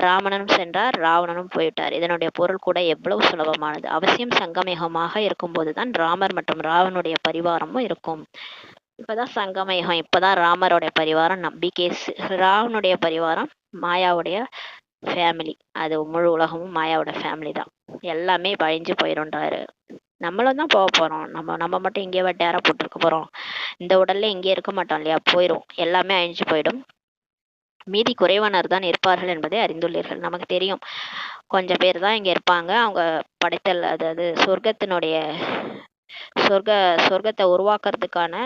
ராமனும் சென்றார், ராவணனும் போய்விட்டார். இதனுடைய பொருள் கூட எவ்வளவு சுலபமானது. அவசியம் சங்கமேகமாக இருக்கும்போதுதான் ராமர் மற்றும் ராவனுடைய பரிவாரமும் இருக்கும். இப்பதான் சங்கமயுகம், இப்பதான் ராமருடைய பரிவாரம் நம்பிக்கேஸ், ராவனுடைய பரிவாரம் மாயாவுடைய ஃபேமிலி. அது முழு உலகமும் மாயாவோட ஃபேமிலி தான். எல்லாமே பழிஞ்சு போயிடும்ன்றாரு. நம்மளும் தான் போக போறோம். நம்ம மட்டும் இங்கே டேரா போட்டுருக்க போறோம். இந்த உடல்ல இங்கே இருக்க மாட்டோம் இல்லையா, போயிடும். எல்லாமே அழிஞ்சு போயிடும். மீதி குறைவானர் தான் இருப்பார்கள் என்பதை அறிந்துள்ளீர்கள். நமக்கு தெரியும் கொஞ்சம் பேர் தான் இங்க இருப்பாங்க. அவங்க படைத்தல், அதாவது சொர்க்கத்தினுடைய சொர்க்கத்தை உருவாக்குறதுக்கான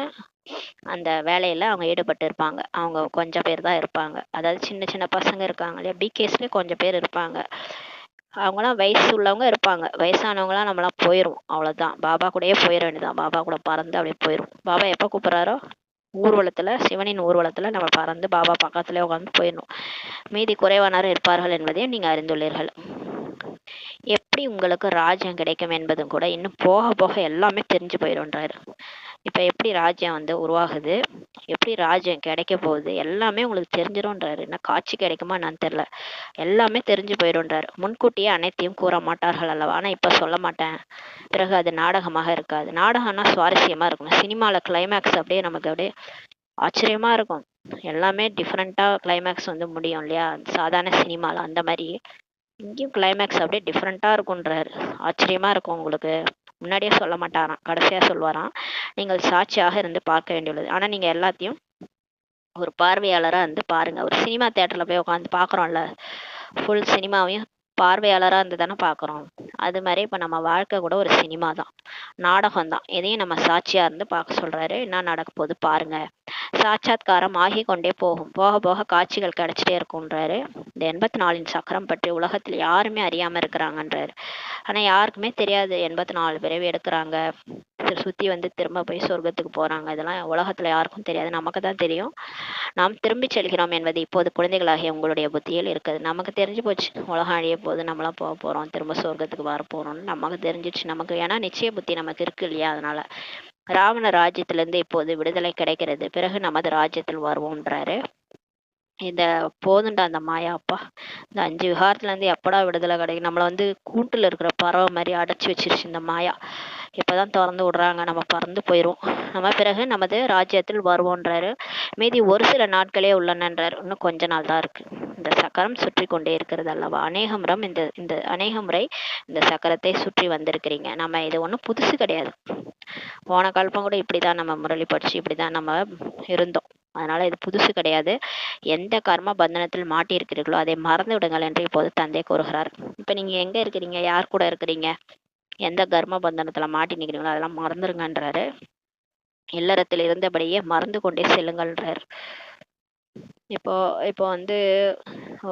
அந்த வேலையில அவங்க ஈடுபட்டு இருப்பாங்க. அவங்க கொஞ்சம் பேர் தான் இருப்பாங்க. அதாவது சின்ன சின்ன பசங்க இருக்காங்க இல்லையா, பிகேஸ்ல கொஞ்சம் பேர் இருப்பாங்க. அவங்களாம் வயசு உள்ளவங்க இருப்பாங்க. வயசானவங்களாம் நம்மளாம் போயிடும், அவ்வளவுதான். பாபா கூடயே போயிட வேண்டியதான். பாபா கூட பறந்து அப்படியே போயிடும். பாபா எப்ப கூப்பிடுறாரோ ஊர்வலத்துல, சிவனின் ஊர்வலத்துல நம்ம பறந்து பாபா பக்கத்துல உட்காந்து போயிடணும். மீதி குறைவானவர் இருப்பார்கள் என்பதையும் நீங்க அறிந்துள்ளீர்கள். எப்படி உங்களுக்கு ராஜ்யம் கிடைக்கும் என்பதும் கூட இன்னும் போக போக எல்லாமே தெரிஞ்சு போயிடும்ன்றாரு. இப்ப எப்படி ராஜ்யம் வந்து உருவாகுது, எப்படி ராஜ்யம் கிடைக்க போகுது, எல்லாமே உங்களுக்கு தெரிஞ்சிடும்ன்றாரு. என்ன காட்சி கிடைக்குமா என்னன்னு தெரியல, எல்லாமே தெரிஞ்சு போயிடும்ன்றாரு. முன்கூட்டியே அனைத்தையும் கூற மாட்டார்கள் அல்லவா, ஆனா இப்ப சொல்ல மாட்டேன். பிறகு அது நாடகமாக இருக்காது. நாடகம்னா சுவாரஸ்யமா இருக்கணும். சினிமால கிளைமேக்ஸ் அப்படியே நமக்கு அப்படியே ஆச்சரியமா இருக்கும். எல்லாமே டிஃப்ரெண்டா கிளைமேக்ஸ் வந்து முடியும் இல்லையா, சாதாரண சினிமால. அந்த மாதிரி இங்கேயும் கிளைமேக்ஸ் அப்படியே டிஃப்ரெண்டா இருக்கும்ன்றாரு. ஆச்சரியமா இருக்கும் உங்களுக்கு. முன்னாடியே சொல்ல மாட்டாராம், கடைசியா சொல்லுவாராம். நீங்கள் சாட்சியாக இருந்து பார்க்க வேண்டியுள்ளது. ஆனா நீங்க எல்லாத்தையும் ஒரு பார்வையாளரா இருந்து பாருங்க. ஒரு சினிமா தியேட்டர்ல போய் உட்காந்து பாக்குறோம்ல, ஃபுல் சினிமாவையும் பார்வையாளரா இருந்து தானே பாக்குறோம். அது மாதிரி இப்ப நம்ம வாழ்க்கை கூட ஒரு சினிமா தான், நாடகம் தான். எதையும் நம்ம சாட்சியா இருந்து பார்க்க சொல்றாரு. என்ன நடக்க போகுது பாருங்க. சாட்சாத்காரம் ஆகி கொண்டே போகும், போக போக காட்சிகள் கிடைச்சிட்டே இருக்கும்ன்றாரு. இந்த 84 சக்கரம் பற்றி உலகத்துல யாருமே அறியாம இருக்கிறாங்கன்றாரு. ஆனா யாருக்குமே தெரியாது 84 பிறவி எடுக்கிறாங்க, சுத்தி வந்து திரும்ப போய் சொர்க்கத்துக்கு போறாங்க. இதெல்லாம் உலகத்துல யாருக்கும் தெரியாது, நமக்கு தான் தெரியும். நாம் திரும்பி செல்கிறோம் என்பது இப்போது குழந்தைகளாகிய உங்களுடைய புத்தியில் இருக்குது. நமக்கு தெரிஞ்சு போச்சு, உலகம் அழிய போது, நம்மளாம் போக போறோம், திரும்ப சொர்க்கத்துக்கு வர போறோம்னு நமக்கு தெரிஞ்சிச்சு. நமக்கு ஏன்னா நிச்சய புத்தி நமக்கு இருக்கு இல்லையா, அதனால ராவண ராஜ்யத்திலிருந்து இப்போது விடுதலை கிடைக்கிறது, பிறகு நமது ராஜ்யத்தில் வருவோம்ன்றாரு. இந்த போதுண்டா அந்த மாயா, அப்பா இந்த 5 விகாரத்துல இருந்து எப்படா விடுதலை கிடைக்கும். நம்மளை வந்து கூட்டுல இருக்கிற பறவை மாதிரி அடைச்சி வச்சிருச்சு இந்த மாயா. இப்பதான் திறந்து விடுறாங்க, நம்ம பறந்து போயிரும், நம்ம பிறகு நமது ராஜ்யத்தில் வருவோன்றாரு. மீதி ஒரு சில நாட்களே உள்ளனன்றார். இன்னும் கொஞ்ச நாள் தான் இருக்கு. இந்த சக்கரம் சுற்றி கொண்டே இருக்கிறது அல்லவா, அநேக முறை இந்த அநேக முறை இந்த சக்கரத்தை சுற்றி வந்திருக்கிறீங்க. நம்ம இது ஒன்றும் புதுசு கிடையாது. போன கல்பம் கூட இப்படிதான் நம்ம முரளி படிச்சு இப்படிதான் நம்ம இருந்தோம். அதனால இது புதுசு கிடையாது. எந்த கர்ம பந்தனத்தில் மாட்டி இருக்கிறீர்களோ அதை மறந்து விடுங்கள் என்று இப்போது தந்தை கூறுகிறார். இப்ப நீங்க எங்க இருக்கிறீங்க, யார் கூட இருக்கிறீங்க, எந்த கர்ம பந்தனத்துல மாட்டி நிக்கிறீங்களோ அதெல்லாம் மறந்துடுங்கன்றாரு. இல்லறத்தில் இருந்தபடியே மறந்து கொண்டே செல்லுங்கள்ன்றாரு. இப்போ இப்போ வந்து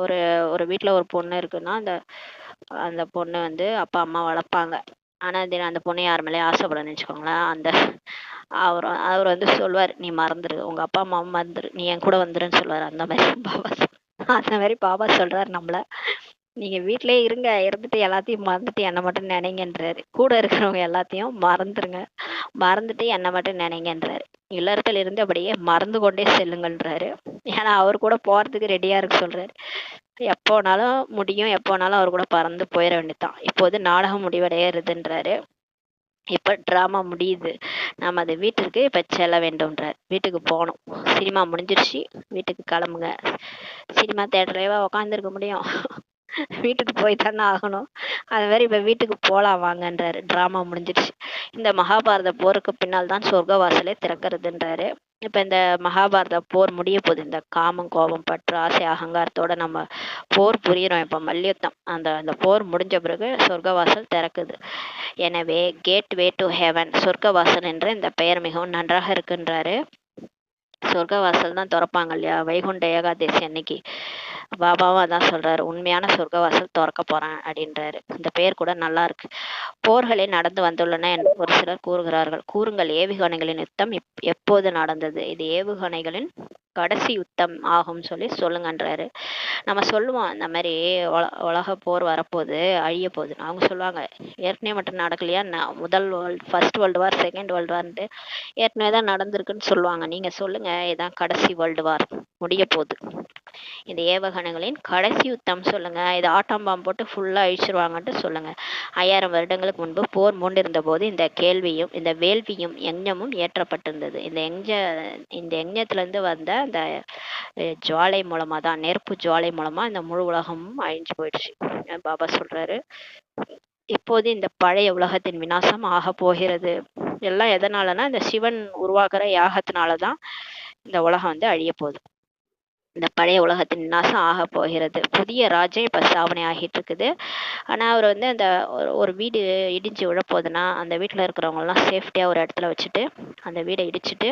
ஒரு ஒரு வீட்டுல ஒரு பொண்ணு இருக்குன்னா அந்த அந்த பொண்ணு வந்து அப்பா அம்மா வளர்ப்பாங்க. ஆனா தினம் அந்த பொண்ணு யார் மேலேயும் ஆசைப்படணும்னு வச்சுக்கோங்களேன். அந்த அவர் வந்து சொல்லுவார், நீ மறந்துரு, உங்க அப்பா அம்மாவும் மறந்துரு, நீ என் கூட வந்துருன்னு சொல்லுவார். அந்த மாதிரி பாபா அந்த மாதிரி பாபா சொல்றாரு நம்மள, நீங்க வீட்டிலேயே இருங்க, இருந்துட்டு எல்லாத்தையும் மறந்துட்டு என்னை மட்டும் நினைங்கன்றாரு. கூட இருக்கிறவங்க எல்லாத்தையும் மறந்துருங்க, மறந்துட்டு என்னை மட்டும் நினைங்கன்றாரு. இல்லறத்தில் இருந்தபடியே மறந்து கொண்டே செல்லுங்கன்றாரு. ஏன்னா அவர் கூட போறதுக்கு ரெடியா இருக்கு சொல்றாரு. எப்போனாலும் முடியும், எப்போனாலும் அவர் கூட பறந்து போயிட வேண்டியதுதான். இப்போது நாடகம் முடிவடைகிறதுன்றாரு. இப்ப டிராமா முடியுது, நம்ம அது வீட்டிற்கு இப்ப செல்ல வேண்டும்ன்றார். வீட்டுக்கு போகணும், சினிமா முடிஞ்சிருச்சு, வீட்டுக்கு கிளம்புங்க. சினிமா தேட்டர்லயேவா உக்காந்துருக்க முடியும், வீட்டுக்கு போய் தானே ஆகணும். அது மாதிரி இப்ப வீட்டுக்கு போலாம் வாங்கன்றாரு. டிராமா முடிஞ்சிருச்சு. இந்த மகாபாரத போருக்கு பின்னால் தான் சொர்க்க வாசலே திறக்கிறதுன்றாரு. இப்ப இந்த மகாபாரத போர் முடிய போகுது. இந்த காமம், கோபம், பற்று, ஆசை, அகங்காரத்தோட நம்ம போர் புரியிறோம். இப்ப மல்யுத்தம், அந்த போர் முடிஞ்ச பிறகு சொர்க்க வாசல் திறக்குது. எனவே கேட்வே டு ஹெவன், சொர்க்க வாசல் என்ற இந்த பெயர் மிகவும் நன்றாக இருக்குன்றாரு. சொர்க்க வாசல் தான் திறப்பாங்க இல்லையா, வைகுண்ட ஏகாதசி அன்னைக்கு. பாபாவும் அதான் சொல்றாரு, உண்மையான சொர்க்க வாசல் திறக்க போறேன் அப்படின்றாரு. இந்த பெயர் கூட நல்லா இருக்கு. போர்களே நடந்து வந்துள்ளன என்று ஒரு சிலர் கூறுகிறார்கள். கூறுங்கள், ஏவுகணைகளின் யுத்தம் எப்போது நடந்தது, இது ஏவுகணைகளின் கடைசி யுத்தம் ஆகும் சொல்லுங்கன்றாரு. நம்ம சொல்லுவோம் இந்த மாதிரி உலக போர் வரப்போகுது, அழிய போகுதுன்னு. அவங்க சொல்லுவாங்க, ஏற்கனவே மட்டும் நடக்கலையா, முதல் first world war, second world வார்ன்ட்டு ஏற்கனவே தான் நடந்திருக்குன்னு சொல்லுவாங்க. நீங்க சொல்லுங்க, இதான் கடைசி வேர்ல்டு வார் முடிய போகுது, இந்த ஏவுகணைகளின் கடைசி யுத்தம் சொல்லுங்க, இது ஆட்டம் பாம்பு போட்டு ஃபுல்லா அழிச்சிருவாங்கன்ட்டு சொல்லுங்க. 5000 வருடங்களுக்கு முன்பு போர் மூண்டிருந்த போது இந்த கேள்வியும் இந்த வேள்வியும் யஞமும் ஏற்றப்பட்டிருந்தது. இந்த யஞத்துல இருந்து வந்த அந்த ஜுவாலை மூலமா தான், நெருப்பு ஜுவாலை மூலமா இந்த முழு உலகமும் அழிஞ்சு போயிடுச்சு. பாபா சொல்றாரு, இப்போது இந்த பழைய உலகத்தின் விநாசம் ஆக போகிறது. எல்லாம் எதனாலனா இந்த சிவன் உருவாக்குற யாகத்தினாலதான் இந்த உலகம் வந்து அழிய போகுது. இந்த பழைய உலகத்தின் விநாசம் ஆக போகிறது. புதிய ராஜ்யம் இப்ப ஸ்தாபனை ஆகிட்டு இருக்குது. ஆனா அவர் வந்து அந்த ஒரு வீடு இடிஞ்சு விழப்போகுதுன்னா அந்த வீட்டுல இருக்கிறவங்க எல்லாம் சேஃப்டியா ஒரு இடத்துல வச்சுட்டு அந்த வீடை இடிச்சுட்டு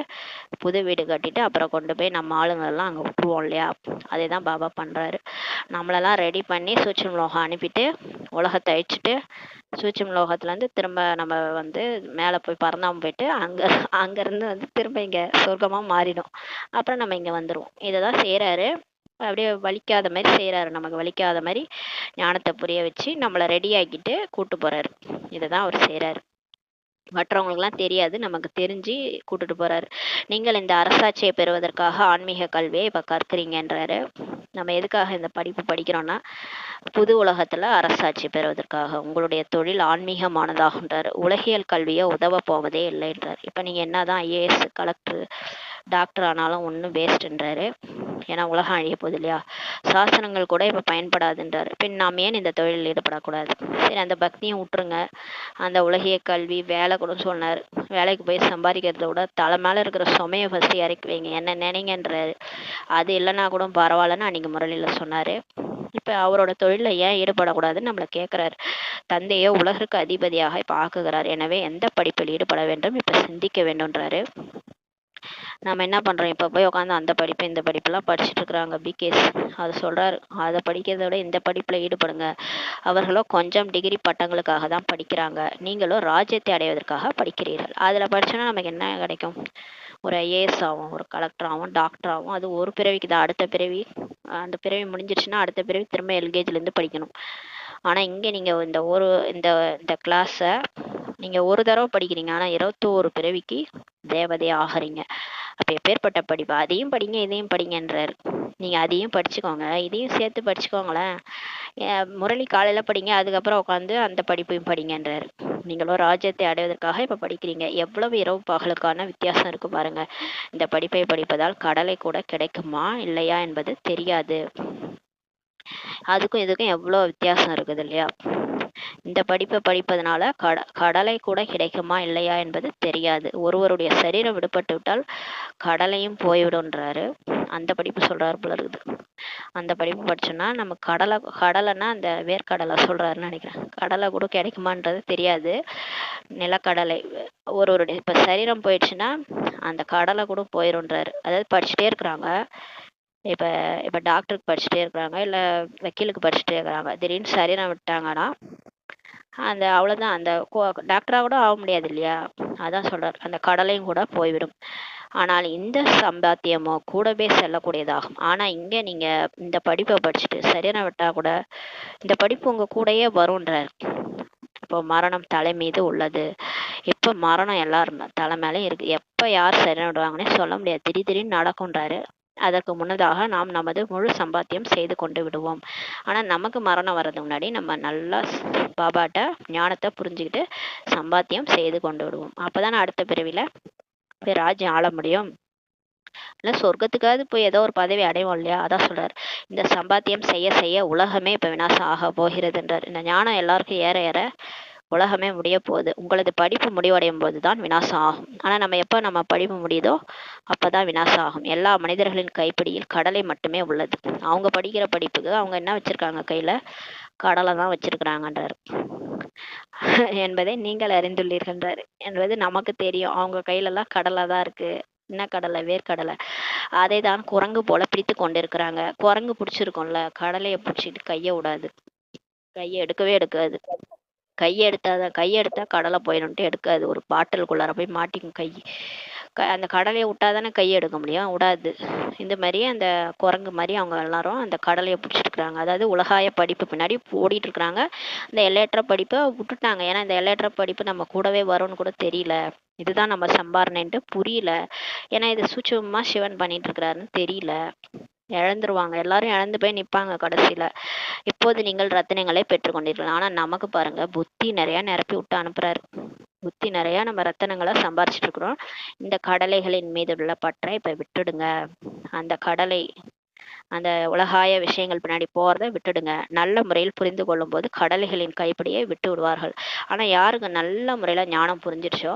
புது வீடு கட்டிட்டு அப்புறம் கொண்டு போய் நம்ம ஆளுங்க எல்லாம் அங்க விட்டுருவோம் இல்லையா, அதே தான் பாபா பண்றாரு. நம்மளெல்லாம் ரெடி பண்ணி சூட்சும லோகம் அனுப்பிட்டு உலகத்தை அழிச்சிட்டு சூட்சும லோகத்துல இருந்து திரும்ப நம்ம வந்து மேல போய் பறந்தாம போயிட்டு அங்க இருந்து வந்து திரும்ப இங்க சொர்க்கமா மாறிடும். அப்புறம் நம்ம இங்க வந்துருவோம். இததான் செய்யறாரு. அப்படியே வலிக்காத மாதிரி செய்யறாரு, நமக்கு வலிக்காத மாதிரி ஞானத்தை புரிய வச்சு நம்மளை ரெடி ஆக்கிட்டு கூட்டு போறாரு. இதைதான் அவர் செய்யறாரு. மற்றவங்களுக்குலாம் தெரியாது, நமக்கு தெரிஞ்சு கூட்டிட்டு போறாரு. நீங்கள் இந்த அரசாட்சியை பெறுவதற்காக ஆன்மீக கல்வியை இப்ப கற்கிறீங்கன்றாரு. நம்ம எதுக்காக இந்த படிப்பு படிக்கிறோம்னா புது உலகத்துல அரசாட்சி பெறுவதற்காக. உங்களுடைய தொழில் ஆன்மீகமானதாகுன்றாரு. உலகியல் கல்வியை உதவ போவதே இல்லைன்றார். இப்ப நீங்க என்னதான் ஐஏஎஸ், கலெக்டர், டாக்டர் ஆனாலும் ஒன்றும் வேஸ்ட்ன்றாரு. ஏன்னா உலகம் அழிய போகுது இல்லையா, சாசனங்கள் கூட இப்ப பயன்படாதுன்றாரு. பின் நாம் ஏன் இந்த தொழிலில் ஈடுபடக்கூடாது? சரி, அந்த பக்தியும் விட்டுருங்க, அந்த உலகிய கல்வி வேலை கூட சொன்னார். வேலைக்கு போய் சம்பாதிக்கிறத விட தலை மேல இருக்கிற சுமையை ஃபர்ஸ்ட் இறக்கி வைங்க, என்ன நினைங்கன்றாரு. அது இல்லைன்னா கூட பரவாயில்லன்னு அன்னைக்கு முரளியில சொன்னாரு. இப்ப அவரோட தொழில ஏன் ஈடுபடக்கூடாதுன்னு நம்மள கேட்கிறாரு. தந்தையோ உலகிற்கு அதிபதியாக இப்ப ஆக்குகிறார். எனவே எந்த படிப்பில் ஈடுபட வேண்டும் இப்ப சிந்திக்க வேண்டும்ன்றாரு. நம்ம என்ன பண்றோம், இப்ப போய் உட்காந்து அந்த படிப்பு இந்த படிப்புலாம் படிச்சுட்டு இருக்கிறாங்க பிகேஸ். அது சொல்றாரு, அதை படிக்கிறத விட இந்த படிப்புல ஈடுபடுங்க. அவர்களோ கொஞ்சம் டிகிரி பட்டங்களுக்காக தான் படிக்கிறாங்க, நீங்களோ ராஜ்யத்தை அடைவதற்காக படிக்கிறீர்கள். அதுல படிச்சோன்னா நமக்கு என்ன கிடைக்கும்? ஒரு ஐஏஎஸ் ஆகும், ஒரு கலெக்டர் ஆகும், டாக்டர் ஆகும். அது ஒரு பிறவிக்கு தான். அடுத்த பிறவி, அந்த பிறவி முடிஞ்சிருச்சுன்னா அடுத்த பிறவி திரும்ப எல்கேஜில இருந்து படிக்கணும். ஆனா இங்க நீங்க இந்த இந்த கிளாஸ நீங்க ஒரு தடவை படிக்கிறீங்க, ஆனா 21 பிறவிக்கு தேவதை ஆகிறீங்க. அப்ப எப்பேற்பட்ட படிப்பு, அதையும் படிங்க இதையும் படிங்கன்றாரு. நீங்க அதையும் படிச்சுக்கோங்க இதையும் சேர்த்து படிச்சுக்கோங்களேன். முரளி காலையில படிங்க, அதுக்கப்புறம் உட்காந்து அந்த படிப்பையும் படிங்கன்றாரு. நீங்களும் ராஜ்யத்தை அடைவதற்காக இப்ப படிக்கிறீங்க. எவ்வளவு இரவு பகலுக்கான வித்தியாசம் இருக்கு பாருங்க. இந்த படிப்பை படிப்பதால் கடலை கூட கிடைக்குமா இல்லையா என்பது தெரியாது. அதுக்கும் இதுக்கும் எவ்வளோ வித்தியாசம் இருக்குது இல்லையா? இந்த படிப்பை படிப்பதனால கடலை கூட கிடைக்குமா இல்லையா என்பது தெரியாது. ஒருவருடைய சரீரம் விடுபட்டு விட்டால் கடலையும் போய்விடும்ன்றாரு. அந்த படிப்பு சொல்றாரு போல இருக்குது. அந்த படிப்பு படிச்சோம்னா நம்ம கடலைன்னா அந்த வேர்க்கடலை சொல்றாருன்னு நினைக்கிறேன். கடலை கூட கிடைக்குமான்றது தெரியாது. நிலக்கடலை ஒருவருடைய இப்ப சரீரம் போயிடுச்சுன்னா அந்த கடலை கூட போயிடும்ன்றாரு. அதாவது படிச்சுட்டே இருக்கிறாங்க. இப்ப இப்ப டாக்டருக்கு படிச்சுட்டே இருக்கிறாங்க, இல்ல வக்கீலுக்கு படிச்சுட்டே இருக்கிறாங்க. திடீர்னு சரீரம் விட்டாங்கன்னா அந்த அவ்வளவுதான். அந்த டாக்டரா கூட ஆக முடியாது இல்லையா? அதான் சொல்றாரு, அந்த கடலையும் கூட போய்விடும். ஆனால் இந்த சம்பாத்தியமோ கூடவே செல்லக்கூடியதாகும். ஆனா இங்க நீங்க இந்த படிப்பை படிச்சுட்டு சரீரம் விட்டா கூட இந்த படிப்பு உங்க கூடயே வரும்ன்றார். இப்போ மரணம் தலை மீது உள்ளது. இப்ப மரணம் எல்லாரும் தலை மேலே இருக்கு. எப்ப யார் சரீரம் விடுவாங்கன்னே சொல்ல முடியாது. திடீர்னு நடக்கும்ன்றாரு. அதற்கு முன்னதாக நாம் நமது முழு சம்பாத்தியம் செய்து கொண்டு விடுவோம். ஆனா நமக்கு மரணம் வர்றதுக்கு முன்னாடி நம்ம நல்லா பாபாட்ட ஞானத்தை புரிஞ்சுக்கிட்டு சம்பாத்தியம் செய்து கொண்டு விடுவோம். அப்பதானே அடுத்த பிறவில போய் ராஜ்யம் ஆள முடியும். இல்லை சொர்க்கத்துக்காவது போய் ஏதோ ஒரு பதவி அடைவோம் இல்லையா? அதான் சொல்றாரு, இந்த சம்பாத்தியம் செய்ய செய்ய உலகமே இப்ப விநாசம் ஆக போகிறதுன்றார். இந்த ஞானம் எல்லாருக்கும் ஏற ஏற உலகமே முடிய போகுது. உங்களது படிப்பு முடிவடையும் போதுதான் விநாசம் ஆகும். ஆனா நம்ம படிப்பு முடியுதோ அப்பதான் விநாசம் ஆகும். எல்லா மனிதர்களின் கைப்பிடியில் கடலை மட்டுமே உள்ளது. அவங்க படிக்கிற படிப்புக்கு அவங்க என்ன வச்சிருக்காங்க கையில? கடலை தான் வச்சிருக்கிறாங்கன்றாரு என்பதை நீங்கள் அறிந்துள்ளீர்கள்ன்றாரு. என்பது நமக்கு தெரியும். அவங்க கையில எல்லாம் கடலை தான் இருக்கு. என்ன கடலை? வேர்க்கடலை. அதை தான் குரங்கு போல பிடித்து கொண்டிருக்கிறாங்க. குரங்கு பிடிச்சிருக்கோம்ல, கடலையை பிடிச்சிட்டு கையை விடாது. கையை எடுக்கவே எடுக்காது. கையெடுத்தா கடலை போயிடும்ட்டு எடுக்காது. ஒரு பாட்டிலுக்குள்ளார போய் மாட்டிக்கும் கை. அந்த கடலையை விட்டாதானே கையை எடுக்க முடியும், விடாது. இந்த மாதிரி அந்த குரங்கு மாதிரி அவங்க எல்லாரும் அந்த கடலையை பிடிச்சிருக்கிறாங்க. அதாவது உலகாய படிப்பு பின்னாடி ஓடிட்டு இருக்கிறாங்க. இந்த எல்லையற்ற படிப்பை விட்டுட்டாங்க. ஏன்னா இந்த எல்லையற்ற படிப்பு நம்ம கூடவே வரும்னு கூட தெரியல. இதுதான் நம்ம சம்பாரணன்ட்டு புரியல. ஏன்னா இது சூட்சமா சிவன் பண்ணிட்டு இருக்கிறாருன்னு தெரியல. இழந்துருவாங்க. எல்லாரும் இழந்து போய் நிப்பாங்க கடைசியில. இப்போது நீங்கள் ரத்தினங்களை பெற்றுக்கொண்டீர்கள். ஆனா நமக்கு பாருங்க, புத்தி நிறைய நிரப்பி விட்டு அனுப்புறாரு. புத்தி நிறைய நம்ம ரத்தினங்களை சம்பாரிச்சிட்டு இருக்கிறோம். இந்த கடலைகளின் மீது உள்ள பற்றை இப்ப விட்டுடுங்க. அந்த கடலை அந்த உலகாய விஷயங்கள் பின்னாடி போறதை விட்டுடுங்க. நல்ல முறையில் புரிந்து கொள்ளும் போது கடலைகளின் கைப்பிடியை விட்டு விடுவார்கள். ஆனா யாருக்கு நல்ல முறையில ஞானம் புரிஞ்சிடுச்சோ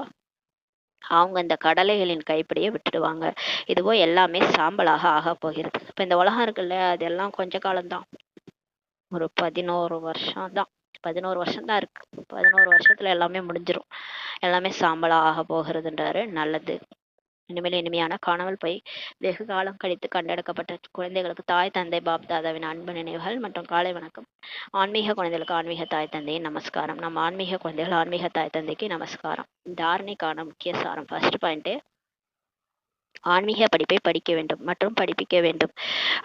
அவங்க இந்த கடலைகளின் கைப்பிடியை விட்டுடுவாங்க. இதுவோ எல்லாமே சாம்பலாக ஆக போகிறது. இப்ப இந்த உலகம் இருக்குல்ல, அதெல்லாம் கொஞ்ச காலம்தான். ஒரு 11 வருஷம் தான். 11 வருஷம் தான் இருக்கு. 11 வருஷத்துல எல்லாமே முடிஞ்சிரும். எல்லாமே சாம்பலா ஆக போகிறதுன்றாரு. நல்லது. இனிமேல் இனிமையான காணாமல் போய் வெகு காலம் கழித்து கண்டெடுக்கப்பட்ட குழந்தைகளுக்கு தாய் தந்தை பாப் தாதாவின் அன்பு நினைவுகள் மற்றும் காலை வணக்கம். ஆன்மீக குழந்தைகளுக்கு ஆன்மீக தாய் தந்தையின் நமஸ்காரம். நம்ம ஆன்மீக குழந்தைகள் ஆன்மீக தாய் தந்தைக்கு நமஸ்காரம். தாரணைக்கான முக்கிய சாரம். ஃபர்ஸ்ட் பாயிண்ட், ஆன்மீக படிப்பை படிக்க வேண்டும் மற்றும் படிப்பிக்க வேண்டும்.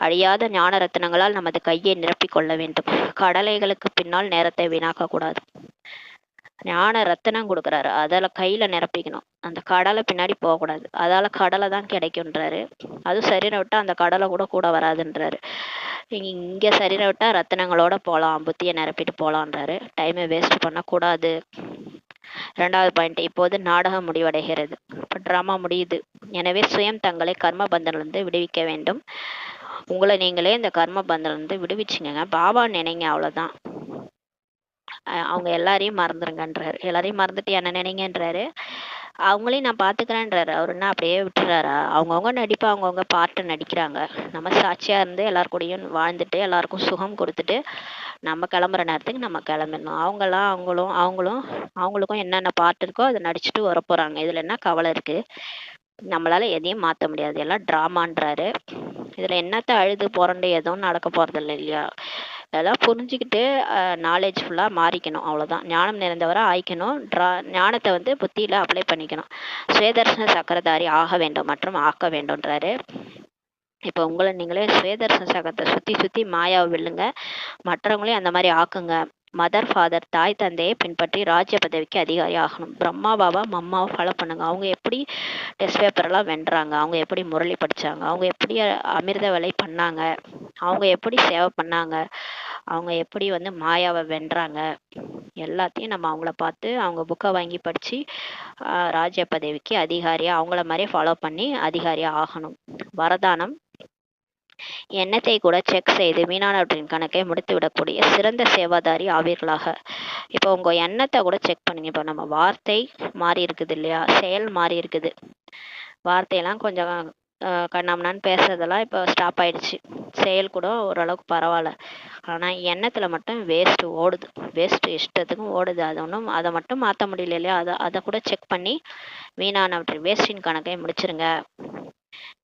அழியாத ஞான ரத்தினங்களால் நமது கையை நிரப்பிக் கொள்ள வேண்டும். கடலைகளுக்கு பின்னால் நேரத்தை வீணாக்க கூடாது. ஞான ரத்தினம் கொடுக்குறாரு, அதில் கையில நிரப்பிக்கணும். அந்த கடலை பின்னாடி போகக்கூடாது. அதால கடலை தான் கிடைக்கும்ன்றாரு. அதுவும் சரீரம் விட்டா அந்த கடலை கூட வராதுன்றாரு. இங்க சரீரம் விட்டா ரத்தினங்களோட போகலாம், புத்தியை நிரப்பிட்டு போகலான்றாரு. டைமை வேஸ்ட் பண்ணக்கூடாது. இரண்டாவது பாயிண்ட், இப்போது நாடகம் முடிவடைகிறது. இப்போ ட்ராமா முடியுது. எனவே சுயம் தங்களை கர்ம பந்தனிலிருந்து விடுவிக்க வேண்டும். உங்களை நீங்களே இந்த கர்ம பந்தனிலிருந்து விடுவிச்சுங்க. பாபா நினைங்க, அவ்வளவுதான். அவங்க எல்லாரையும் மறந்துருங்கன்றாரு. எல்லாரையும் மறந்துட்டு என்ன நினைங்கன்றாரு. அவங்களையும் நான் பாத்துக்கிறேன்றாரு. அவர் என்ன அப்படியே விட்டுறாரா? அவங்கவுங்க நடிப்பு அவங்கவுங்க பார்ட்டு நடிக்கிறாங்க. நம்ம சாட்சியா இருந்து எல்லார் கூடயும் வாழ்ந்துட்டு எல்லாருக்கும் சுகம் கொடுத்துட்டு நம்ம கிளம்புற நேரத்துக்கு நம்ம கிளம்பிடணும். அவங்களுக்கும் என்னென்ன பார்ட் இருக்கோ அதை நடிச்சுட்டு வர போறாங்க. இதுல என்ன கவலை இருக்கு? நம்மளால எதையும் மாத்த முடியாது. எல்லாம் டிராமான்றாரு. இதுல என்னத்த அழுது புரண்டு எதுவும் நடக்க போறதில்லை இல்லையா? அதெல்லாம் புரிஞ்சுக்கிட்டு நாலேஜ்ஃபுல்லா மாறிக்கணும். அவ்வளவுதான். ஞானம் நிறைந்தவரை ஆயிக்கணும். ஞானத்தை வந்து புத்தியில அப்ளை பண்ணிக்கணும். சுயதர்சன சக்கரதாரி ஆக வேண்டும் மற்றும் ஆக்க வேண்டும்ன்றாரு. இப்போ உங்களை நீங்களே சுயதர்சன சக்கரத்தை சுத்தி சுத்தி மாயாவை வில்லுங்க. மற்றவங்களையும் அந்த மாதிரி ஆக்குங்க. மதர் ஃபாதர் தாய் தந்தையை பின்பற்றி ராஜ்ய பதவிக்கு அதிகாரி ஆகணும். பிரம்மா பாபா மம்மாவை ஃபாலோ பண்ணுங்க. அவங்க எப்படி டெஸ்ட் பேப்பர்லாம் வென்றாங்க, அவங்க எப்படி முரளி படிச்சாங்க, அவங்க எப்படி அமிர்த வேலை பண்ணாங்க, அவங்க எப்படி சேவை பண்ணாங்க, அவங்க எப்படி வந்து மாயாவை வென்றாங்க, எல்லாத்தையும் நம்ம அவங்கள பார்த்து அவங்க புக்கை வாங்கி படித்து ராஜ்ய பதவிக்கு அதிகாரியாக அவங்கள மாதிரியே ஃபாலோ பண்ணி அதிகாரியாக ஆகணும். வரதானம்: எண்ணத்தை கூட செக் செய்து வீணானவற்றின் கணக்கை முடித்து விடக்கூடிய சிறந்த சேவாதாரி ஆவீர்களாக. இப்போ உங்க எண்ணத்தை கூட செக் பண்ணுங்க. இப்போ நம்ம வார்த்தை மாறி இருக்குது இல்லையா, செயல் மாறி இருக்குது. வார்த்தையெல்லாம் கொஞ்சம் கண்ணாமண்ணான்னு பேசுறதெல்லாம் இப்போ ஸ்டாப் ஆயிடுச்சு. செயல் கூட ஓரளவுக்கு பரவாயில்ல. ஆனால் எண்ணத்தில் மட்டும் வேஸ்ட்டு ஓடுது, வேஸ்ட்டு இஷ்டத்துக்கும் ஓடுது. அதை மட்டும் மாற்ற முடியல இல்லையா, அதை கூட செக் பண்ணி வீணானவற்றின் வேஸ்டின் கணக்கை முடிச்சிருங்க.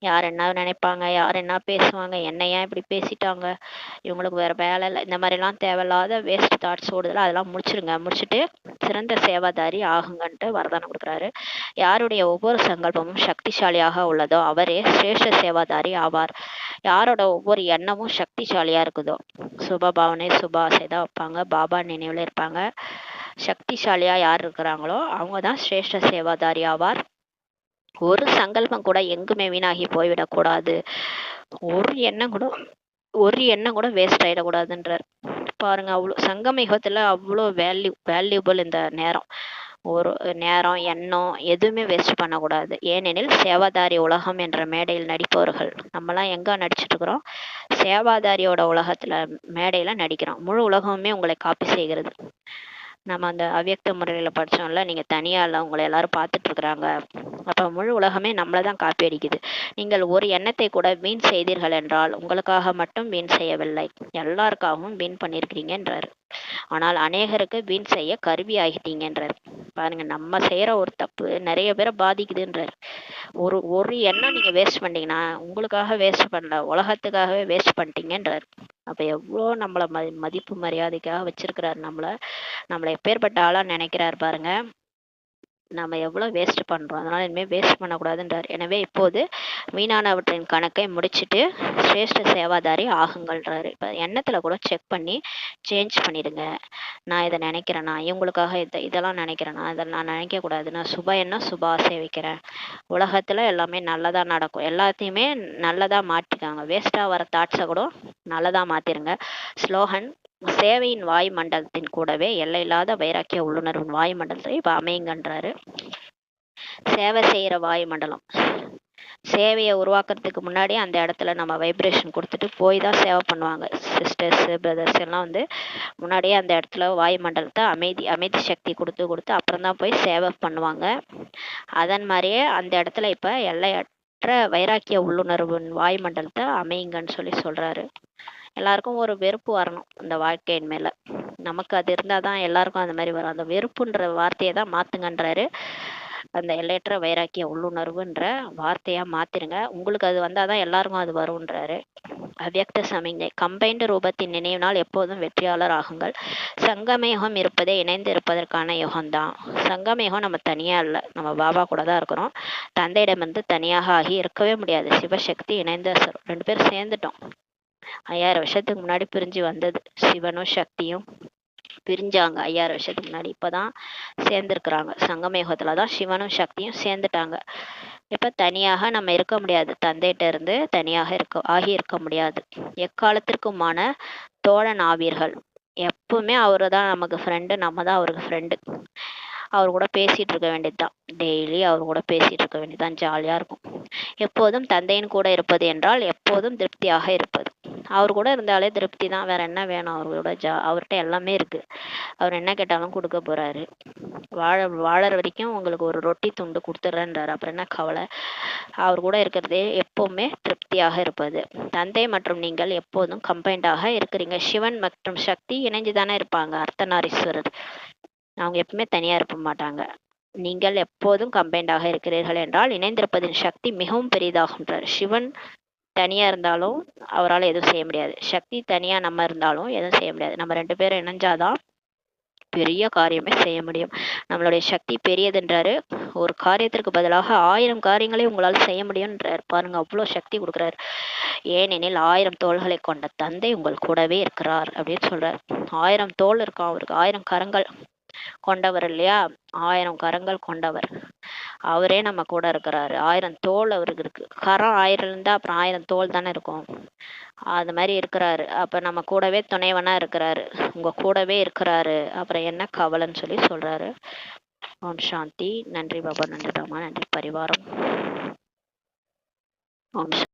யார் என்ன நினைப்பாங்க, யார் என்ன பேசுவாங்க, என்ன ஏன் இப்படி பேசிட்டாங்க, இவங்களுக்கு வேற வேலை இல்லை, இந்த மாதிரிலாம் தேவையில்லாத வேஸ்ட் தாட்ஸ் ஓடுதல அதெல்லாம் முடிச்சுட்டு சிறந்த சேவாதாரி ஆகுங்கன்ட்டு வரதானம் கொடுக்குறாரு. யாருடைய ஒவ்வொரு சங்கல்பமும் சக்திசாலியாக உள்ளதோ அவரே சிரேஷ்ட சேவாதாரி ஆவார். யாரோட ஒவ்வொரு எண்ணமும் சக்திசாலியா இருக்குதோ, சுபபாவனை சுபாசை தான் வைப்பாங்க, பாபா நினைவுல இருப்பாங்க. சக்திசாலியா யார் இருக்கிறாங்களோ அவங்க தான் சிரேஷ்ட சேவாதாரி ஆவார். ஒரு சங்கல்பம் கூட எங்குமே வீணாகி போய்விடக்கூடாது. ஒரு எண்ணம் கூட வேஸ்ட் ஆயிடக்கூடாதுன்றார். பாருங்க, அவ்வளோ சங்கம யுகத்துல அவ்வளோ வேல்யூபிள் இந்த நேரம். ஒரு நேரம் எண்ணம் எதுவுமே வேஸ்ட் பண்ணக்கூடாது. ஏனெனில் சேவாதாரி உலகம் என்ற மேடையில் நடிப்பவர்கள் நம்மலாம் எங்க நடிச்சிட்டு இருக்கிறோம், சேவாதாரியோட உலகத்துல மேடையில நடிக்கிறோம். முழு உலகமுமே உங்களை காப்பி செய்கிறது. நம்ம அந்த அவ்யக்த முறையில் படித்தோம்ல, நீங்கள் தனியாக இல்லை, உங்களை எல்லாரும் பார்த்துட்டு இருக்கிறாங்க. அப்போ முழு உலகமே நம்மளை தான் காப்பி அடிக்குது. நீங்கள் ஒரு எண்ணத்தை கூட வீண் செய்தீர்கள் என்றால் உங்களுக்காக மட்டும் வீண் செய்யவில்லை, எல்லாருக்காகவும் வீண் பண்ணியிருக்கிறீங்கன்றார். ஆனால் அநேகருக்கு வீண் செய்ய கருவி ஆகிட்டீங்கன்றார். பாருங்க, நம்ம செய்கிற ஒரு தப்பு நிறைய பேரை பாதிக்குதுன்றார். ஒரு எண்ணம் நீங்கள் வேஸ்ட் பண்ணிட்டீங்கன்னா உங்களுக்காக வேஸ்ட் பண்ணல, உலகத்துக்காகவே வேஸ்ட் பண்ணிட்டீங்கன்றார். அப்போ எவ்வளோ நம்மளை மதிப்பு மரியாதைக்காக வச்சிருக்கிறார். நம்மளை எப்பேற்பட்ட ஆளாக நினைக்கிறார் பாருங்க. நம்ம எவ்வளோ வேஸ்ட் பண்ணுறோம், அதனால் இனிமேல் வேஸ்ட் பண்ணக்கூடாதுன்றார். எனவே இப்போது வீணானவற்றின் கணக்கை முடிச்சுட்டு சிரேஷ்ட சேவாதாரி ஆகுங்கள்ன்றாரு. இப்போ எண்ணத்தில் கூட செக் பண்ணி சேஞ்ச் பண்ணிடுங்க. நான் இதை நினைக்கிறேன்னா, இவங்களுக்காக இதெல்லாம் நினைக்கிறேன்னா, இதை நான் நினைக்கக்கூடாது. நான் சுப எண்ணம் சுப ஆசை வைக்கிறேன். உலகத்தில் எல்லாமே நல்லதாக நடக்கும், எல்லாத்தையுமே நல்லதாக மாற்றிக்காங்க. வேஸ்ட்டாக வர தாட்ஸை கூட நல்லதாக மாற்றிருங்க. ஸ்லோகன்: சேவையின் வாயு மண்டலத்தின் கூடவே எல்லையில்லாத வைராக்கிய உள்ளுணர்வின் வாயு மண்டலத்தை இப்போ அமைங்கன்றாரு. சேவை செய்கிற வாயு மண்டலம், சேவையை உருவாக்குறதுக்கு முன்னாடி அந்த இடத்துல நம்ம வைப்ரேஷன் கொடுத்துட்டு போய் தான் சேவை பண்ணுவாங்க. சிஸ்டர்ஸ் பிரதர்ஸ் எல்லாம் வந்து முன்னாடியே அந்த இடத்துல வாயு மண்டலத்தை அமைதி சக்தி கொடுத்து அப்புறம் தான் போய் சேவை பண்ணுவாங்க. அதன் மாதிரியே அந்த இடத்துல இப்போ எல்லையற்ற வைராக்கிய உள்ளுணர்வின் வாயு மண்டலத்தை அமைங்கன்னு சொல்றாரு. எல்லாருக்கும் ஒரு வெறுப்பு வரணும் இந்த வாழ்க்கையின் மேல. நமக்கு அது இருந்தால் தான் எல்லாருக்கும் அந்த மாதிரி வரும். அந்த வெறுப்புன்ற வார்த்தையை தான் மாத்துங்கன்றாரு. அந்த எல்லையற்ற வைராக்கிய உள்ளுணர்வுன்ற வார்த்தையா மாத்திருங்க. உங்களுக்கு அது வந்தாதான் எல்லாருக்கும் அது வரும்ன்றாரு. அவ்யக்த சமிஞ்சை: கம்பைன்டு ரூபத்தின் நினைவினால் எப்போதும் வெற்றியாளர் ஆகுங்கள். சங்கம யுகம் இருப்பதே இணைந்து இருப்பதற்கான யுகம்தான். சங்கம யுகம் நம்ம தனியா இல்லை, நம்ம பாபா கூட தான் இருக்கிறோம். தந்தையிடமிருந்து தனியாக ஆகி இருக்கவே முடியாது. சிவசக்தி இணைந்து ரெண்டு பேரும் சேர்ந்துட்டோம். 5000 வருஷத்துக்கு முன்னாடி பிரிஞ்சு வந்தது. சிவனும் சக்தியும் பிரிஞ்சாங்க 5000 வருஷத்துக்கு முன்னாடி. இப்பதான் சேர்ந்துருக்குறாங்க. சங்கமயுகத்துல தான் சிவனும் சக்தியும் சேர்ந்துட்டாங்க. இப்ப தனியாக நம்ம இருக்க முடியாது, தந்தைகிட்ட இருந்து தனியாக இருக்க முடியாது. எக்காலத்திற்குமான தோழன் ஆவீர்கள். எப்பவுமே அவரு தான் நமக்கு ஃப்ரெண்டு, நம்ம தான் அவருக்கு ஃப்ரெண்டு. அவர் கூட பேசிட்டு இருக்க வேண்டியதுதான், டெய்லி அவர் கூட பேசிட்டு இருக்க வேண்டியதுதான், ஜாலியா இருக்கும். எப்போதும் தந்தையின் கூட இருப்பது என்றால் எப்போதும் திருப்தியாக இருப்பது. அவர் கூட இருந்தாலே திருப்தி தான், வேற என்ன வேணும்? அவர்கிட்ட எல்லாமே இருக்கு. அவர் என்ன கேட்டாலும் கொடுக்க போறாரு. வாழற வரைக்கும் உங்களுக்கு ஒரு ரொட்டி துண்டு கொடுத்துட்றேன்றாரு. அப்புறம் என்ன கவலை? அவர் கூட இருக்கிறதே எப்பவுமே திருப்தியாக இருப்பது. தந்தை மற்றும் நீங்கள் எப்போதும் கம்பைண்டாக இருக்கிறீங்க. சிவன் மற்றும் சக்தி இணைஞ்சு தானே இருப்பாங்க. அர்த்தநாரீஸ்வரர் அவங்க எப்பவுமே தனியா இருக்க மாட்டாங்க. நீங்கள் எப்போதும் கம்பைண்டாக இருக்கிறீர்கள் என்றால் இணைந்திருப்பதின் சக்தி மிகவும் பெரிதாகுன்றார். சிவன் தனியா இருந்தாலும் அவரால் எதுவும் செய்ய முடியாது, சக்தி தனியா நம்ம இருந்தாலும் எதுவும் செய்ய முடியாது. நம்ம ரெண்டு பேரும் இணைஞ்சாதான் பெரிய காரியமே செய்ய முடியும். நம்மளுடைய சக்தி பெரியதுன்றாரு. ஒரு காரியத்திற்கு பதிலாக 1000 காரியங்களை உங்களால் செய்ய முடியும்ன்றார் பாருங்க. அவ்வளோ சக்தி கொடுக்குறாரு. ஏனெனில் 1000 தோள்களை கொண்ட தந்தை உங்கள் கூடவே இருக்கிறார் அப்படின்னு சொல்றார். 1000 தோள் இருக்கான் அவருக்கு, 1000 கரங்கள் கொண்டவர் இல்லையா, 1000 கரங்கள் கொண்டவர் அவரே நம்ம கூட இருக்கிறாரு. 1000 தோல் அவருக்கு இருக்கு. கரம் 1000 இருந்தா அப்புறம் 1000 தோல் தானே இருக்கும். அது மாதிரி இருக்கிறாரு. அப்ப நம்ம கூடவே துணைவனா இருக்கிறாரு, உங்க கூடவே இருக்கிறாரு, அப்புறம் என்ன கவலைன்னு சொல்லி சொல்றாரு. ஓம் சாந்தி. நன்றி பாபா, நன்றி ராமா, நன்றி பரிவாரம். ஓம்